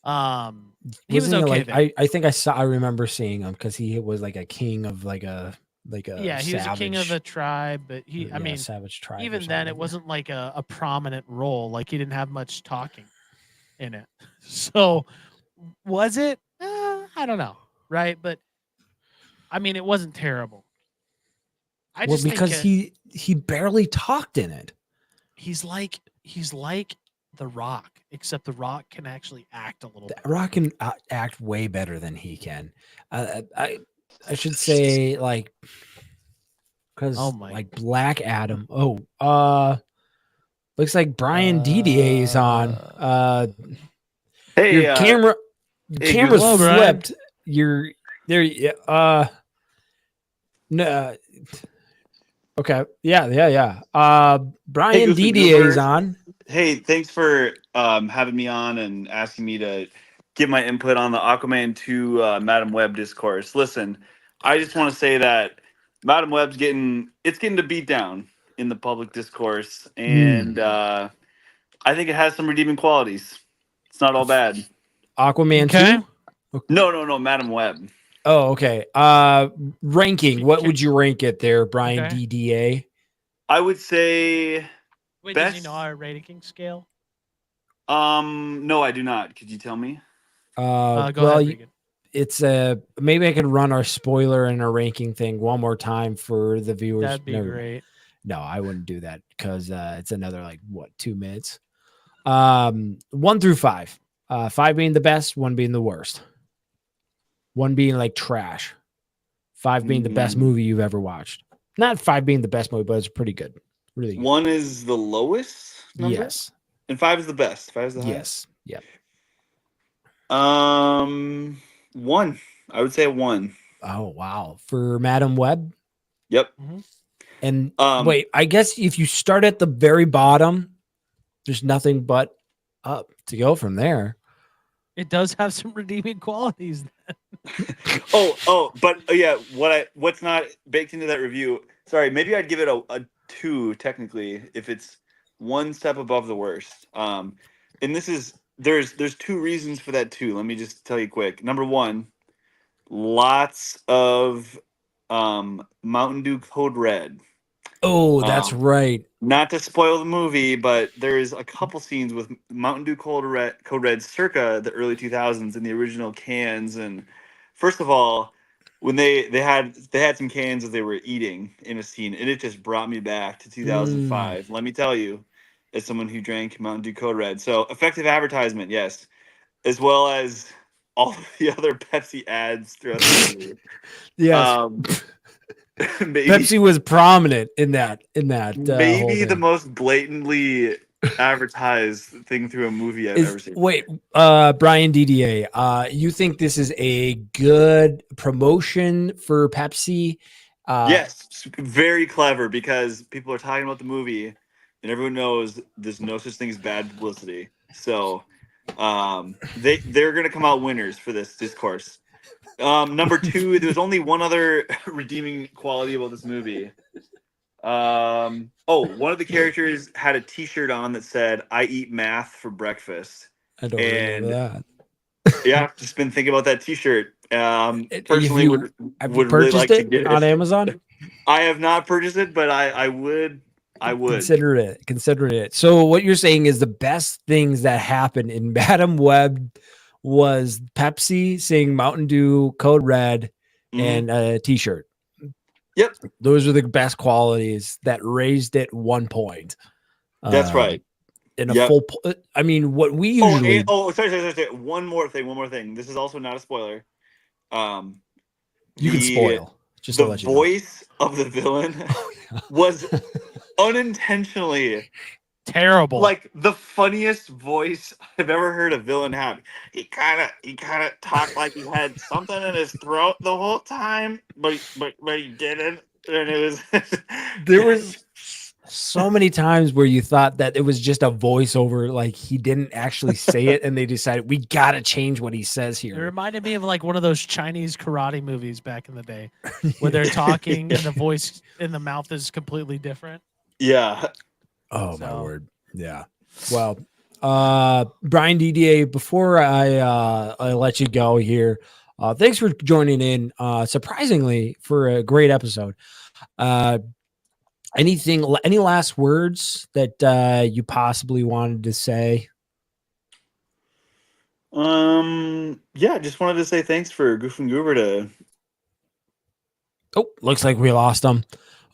He was Wasn't he okay. like, I think I remember seeing him because he was like a king of like a yeah, he was a king of a tribe, but I mean, savage tribe. or even then, it something. wasn't like a prominent role. Like he didn't have much talking in it. So was it? I don't know, right? But I mean, it wasn't terrible. I Well, just think because he barely talked in it. he's like The Rock, except The Rock can actually act a little The bit. Rock can act way better than he can. I should say like because Oh my- like Black Adam. Looks like Brian Didier is on. Hey, Your camera's hello, Brian. flipped. You're there. No. Okay. Yeah. Brian Goofy Didier is Goober. on. hey, thanks for having me on and asking me to give my input on the Aquaman 2 Madam Web discourse. Listen, I just want to say that Madam Web's getting to beat down in the public discourse, and I think it has some redeeming qualities. It's not all bad. Aquaman Okay. 2? No, Madam Web. Oh, okay. Ranking. What would you rank it there, Brian Okay. DDA? I would say, Wait, does he Best- know our rating scale? no, I do not. Could you tell me? Go Well, ahead, Regan. it's maybe I could run our spoiler and our ranking thing one more time for the viewers. That'd be Never- great. No, I wouldn't do that because it's another 2 minutes. 1 through 5. 5 being the best, 1 being the worst. 1 being like trash. 5 being the best movie you've ever watched. Not 5 being the best movie, but it's pretty good. Really good. 1 is the lowest number? Yes. And 5 is the best. 5 is the highest? Yes. Yep. 1. I would say a 1. Oh, wow. For Madam Web? Yep. And Um, wait, I guess if you start at the very bottom, there's nothing but up to go from there. It does have some redeeming qualities. But yeah, what's not baked into that review? Sorry, maybe I'd give it a 2 technically if it's 1 step above the worst. And this is there's 2 reasons for that 2. Let me just tell you quick. Number 1, lots of Mountain Dew Code Red. Oh, that's right. Not to spoil the movie, but there's a couple scenes with Mountain Dew Code Red circa the early 2000s in the original cans. And first of all, when they had some cans that they were eating in a scene, and it just brought me back to 2005. Let me tell you, as someone who drank Mountain Dew Code Red, so effective advertisement, yes, as well as all of the other Pepsi ads throughout the movie. Yes. Maybe, Pepsi was prominent in that whole maybe the thing. most blatantly advertised thing through a movie I've ever seen. Wait, Brian DDA, you think this is a good promotion for Pepsi? Yes, very clever, because people are talking about the movie and everyone knows there's no such thing as bad publicity. So they're going to come out winners for this discourse. Number two, there's only one other redeeming quality about this movie. One of the characters had a T-shirt on that said, "I eat math for breakfast." I don't remember that. Yeah, just been thinking about that T-shirt. Personally, Have you would really like purchased to get it on Amazon? I have not purchased it, but I would. Consider it. So what you're saying is the best things that happened in Madam Web was Pepsi saying Mountain Dew Code Red and a T-shirt. Yep, those are the best qualities that raised it 1 point. That's right. In a full. I mean, what we usually. Sorry. One more thing. This is also not a spoiler. You can spoil. Just the to let you voice of the villain was unintentionally terrible. Like the funniest voice I've ever heard a villain have. He kind of talked like he had something in his throat the whole time, but he didn't. And it was there was so many times where you thought that it was just a voiceover, like he didn't actually say it, and they decided we gotta change what he says here. It reminded me of like one of those Chinese karate movies back in the day, where they're talking and the voice in the mouth is completely different. Yeah. Oh my word. Yeah. Well, Brian DDA, before I let you go here, thanks for joining in. Surprisingly, for a great episode. Any last words that you possibly wanted to say? Yeah, just wanted to say thanks for Goof and Goober to. Oh, looks like we lost him.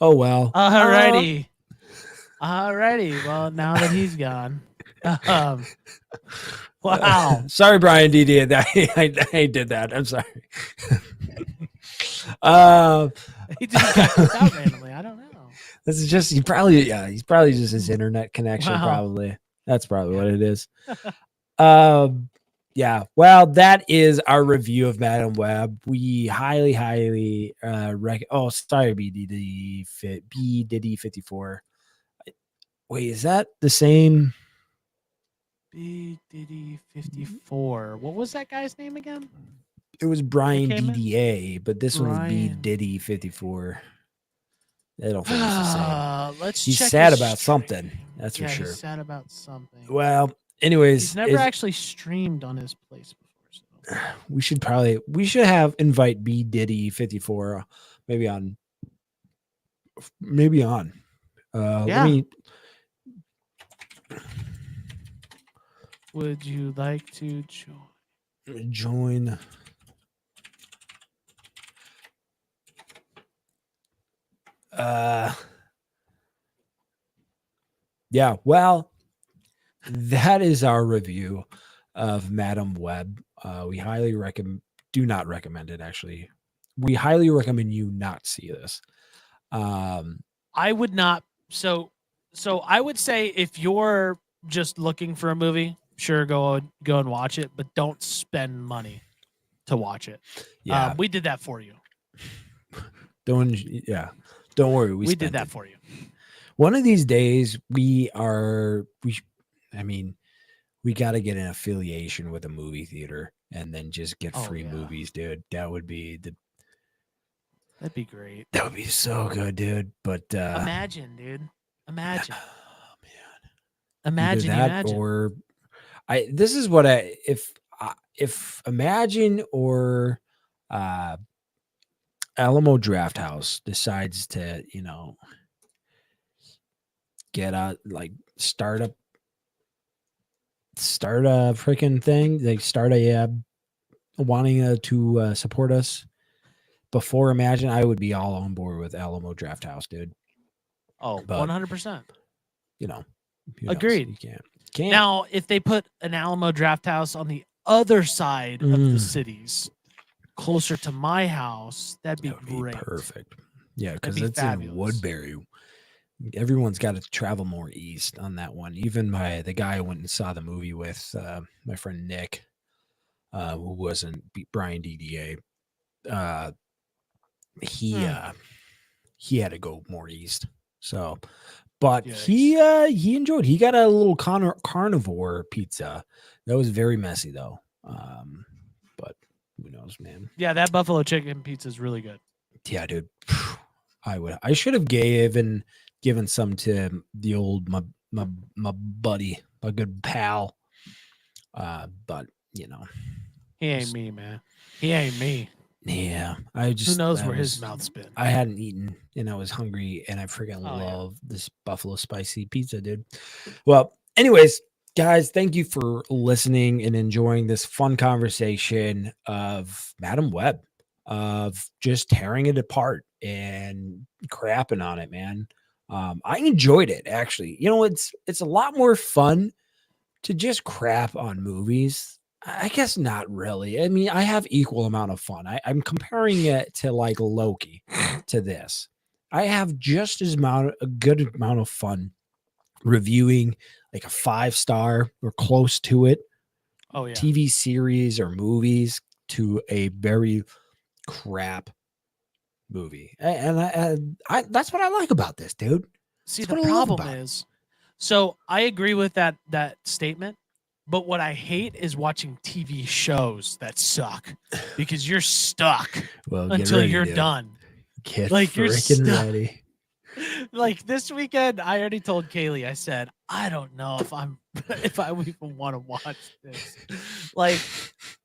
Oh well. Alrighty. Well, now that he's gone. Wow. Sorry, Brian DDA, that I did that. I'm sorry. He just got kicked out randomly. I don't know. This is just he's probably just his internet connection. Wow. Probably that's probably what it is. Yeah. Well, that is our review of Madam Web. We highly Oh, sorry, B Diddy 54. Wait, is that the same? B Diddy 54. What was that guy's name again? It was Brian came in? DDA, but this one would be Brian. Diddy 54. I don't think it's the same. Let's He's check sad his about stream. something. That's for Yeah, sure. He's sad about something. Well, anyways, He's never actually streamed on his place before. So. we should have invite B Diddy 54 maybe on. Yeah. Let me. Would you like to Join. Yeah, well, that is our review of Madam Web. We highly do not recommend it, actually. We highly recommend you not see this. I would not. So I would say if you're just looking for a movie, sure, go and watch it, but don't spend money to watch it. Yeah, we did that for you. don't worry. We did that for you. One of these days, we got to get an affiliation with a movie theater and then just get free movies, dude. That would be That'd be great. That would be so good, dude. But imagine, dude. Imagine. Oh man. Imagine Either that imagine. or this is what if Imagine or Alamo Drafthouse decides to, get start a freaking thing. They start wanting to support us. Before Imagine, I would be all on board with Alamo Drafthouse, dude. Oh, But- 100%. You know, Agreed. You can't. Now, if they put an Alamo Drafthouse on the other side of the Mm. cities, closer to my house, that'd be That would be great. perfect. Yeah, because be it's in fabulous. Woodbury. Everyone's got to travel more east on that one. Even the guy I went and saw the movie with, my friend Nick, who wasn't Brian DDA. He had to go more east. So, but he enjoyed. He got a little carnivore pizza. That was very messy though. But who knows, man. Yeah, that buffalo chicken pizza is really good. Yeah, dude. I should have given some to the old my buddy, my good pal. But you know, He ain't me, man. He ain't me. yeah. I just Who knows that where his was- mouth's been? I hadn't eaten and I was hungry and I freaking Oh, yeah. love this buffalo spicy pizza, dude. Well, anyways, guys, thank you for listening and enjoying this fun conversation of Madam Web, of just tearing it apart and crapping on it, man. I enjoyed it actually. You know, it's a lot more fun to just crap on movies. I guess not really. I mean, I have equal amount of fun. I'm comparing it to like Loki to this. I have just as a good amount of fun reviewing like a 5-star or close to it Oh yeah. TV series or movies to a very crap movie. And I that's what I like about this, dude. See, That's the what I love problem about it. is, so I agree with that statement, but what I hate is watching TV shows that suck because you're stuck Well, get until ready, you're dude. done. Get Like, you're freaking stuck. ready. Like this weekend, I already told Kaylee, I said, I don't know if I even want to watch this. Like,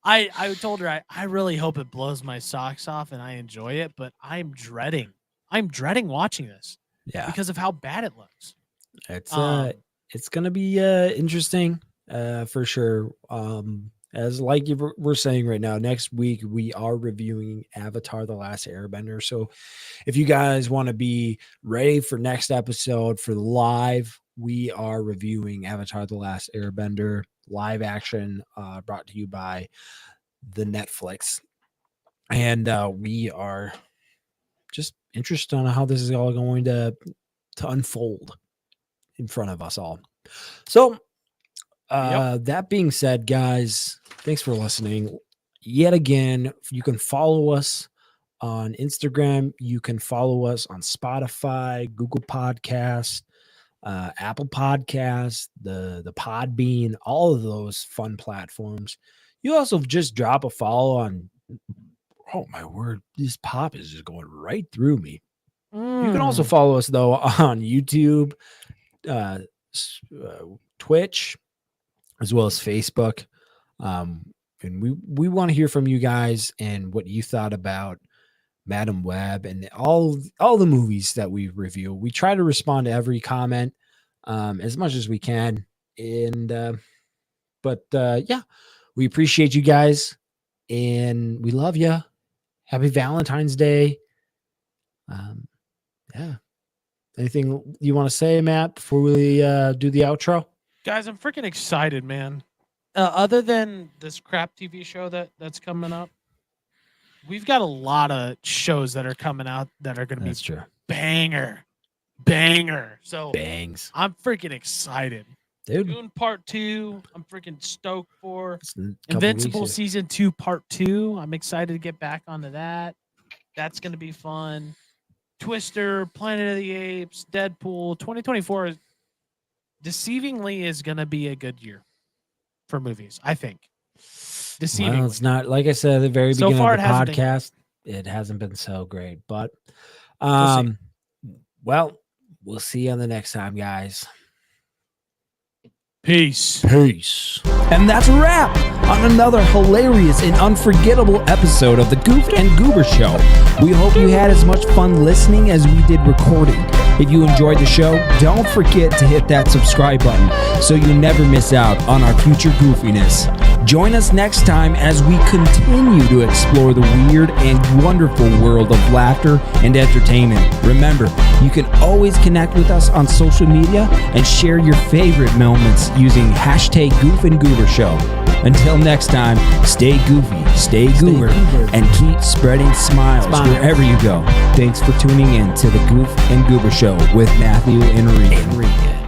I told her I really hope it blows my socks off and I enjoy it, but I'm dreading watching this Yeah. because of how bad it looks. It's gonna be interesting for sure. As like we're saying right now, next week we are reviewing Avatar: The Last Airbender. So if you guys want to be ready for next episode for the live, we are reviewing Avatar: The Last Airbender live action, brought to you by the Netflix, and we are just interested on how this is all going to unfold in front of us all. So that being said, guys, thanks for listening yet again. You can follow us on Instagram. You can follow us on Spotify, Google Podcast, Apple Podcast, the Podbean, all of those fun platforms. You also just drop a follow on, oh my word, this pop is just going right through me. You can also follow us though on YouTube, Twitch, as well as Facebook. And we want to hear from you guys and what you thought about Madam Web and all the movies that we review. We try to respond to every comment as much as we can. And but yeah, we appreciate you guys and we love you. Happy Valentine's Day. Yeah. Anything you want to say, Matt, before we do the outro? Guys, I'm freaking excited, man. Other than this crap TV show that's coming up, we've got a lot of shows that are coming out that are going to be That's true. banger. So Bangs. I'm freaking excited. Dude. Dune Part 2, I'm freaking stoked for. It's a couple Invincible weeks here. Season 2 Part 2. I'm excited to get back onto that. That's going to be fun. Twister, Planet of the Apes, Deadpool. 2024 is deceivingly is going to be a good year for movies, I think. Deceivingly. Well, it's not, like I said at the very So beginning far, of the it hasn't been podcast, it hasn't been so great. But We'll see. well, we'll see you on the next time, guys. Peace. Peace. And that's a wrap on another hilarious and unforgettable episode of the Goof and Goober Show. We hope you had as much fun listening as we did recording. If you enjoyed the show, don't forget to hit that subscribe button so you never miss out on our future goofiness. Join us next time as we continue to explore the weird and wonderful world of laughter and entertainment. Remember, you can always connect with us on social media and share your favorite moments using hashtag Goof and Goober Show. Until next time, stay goofy, stay goober, and keep spreading smiles wherever you go. Thanks for tuning in to the Goof and Goober Show with Matthew and Regan.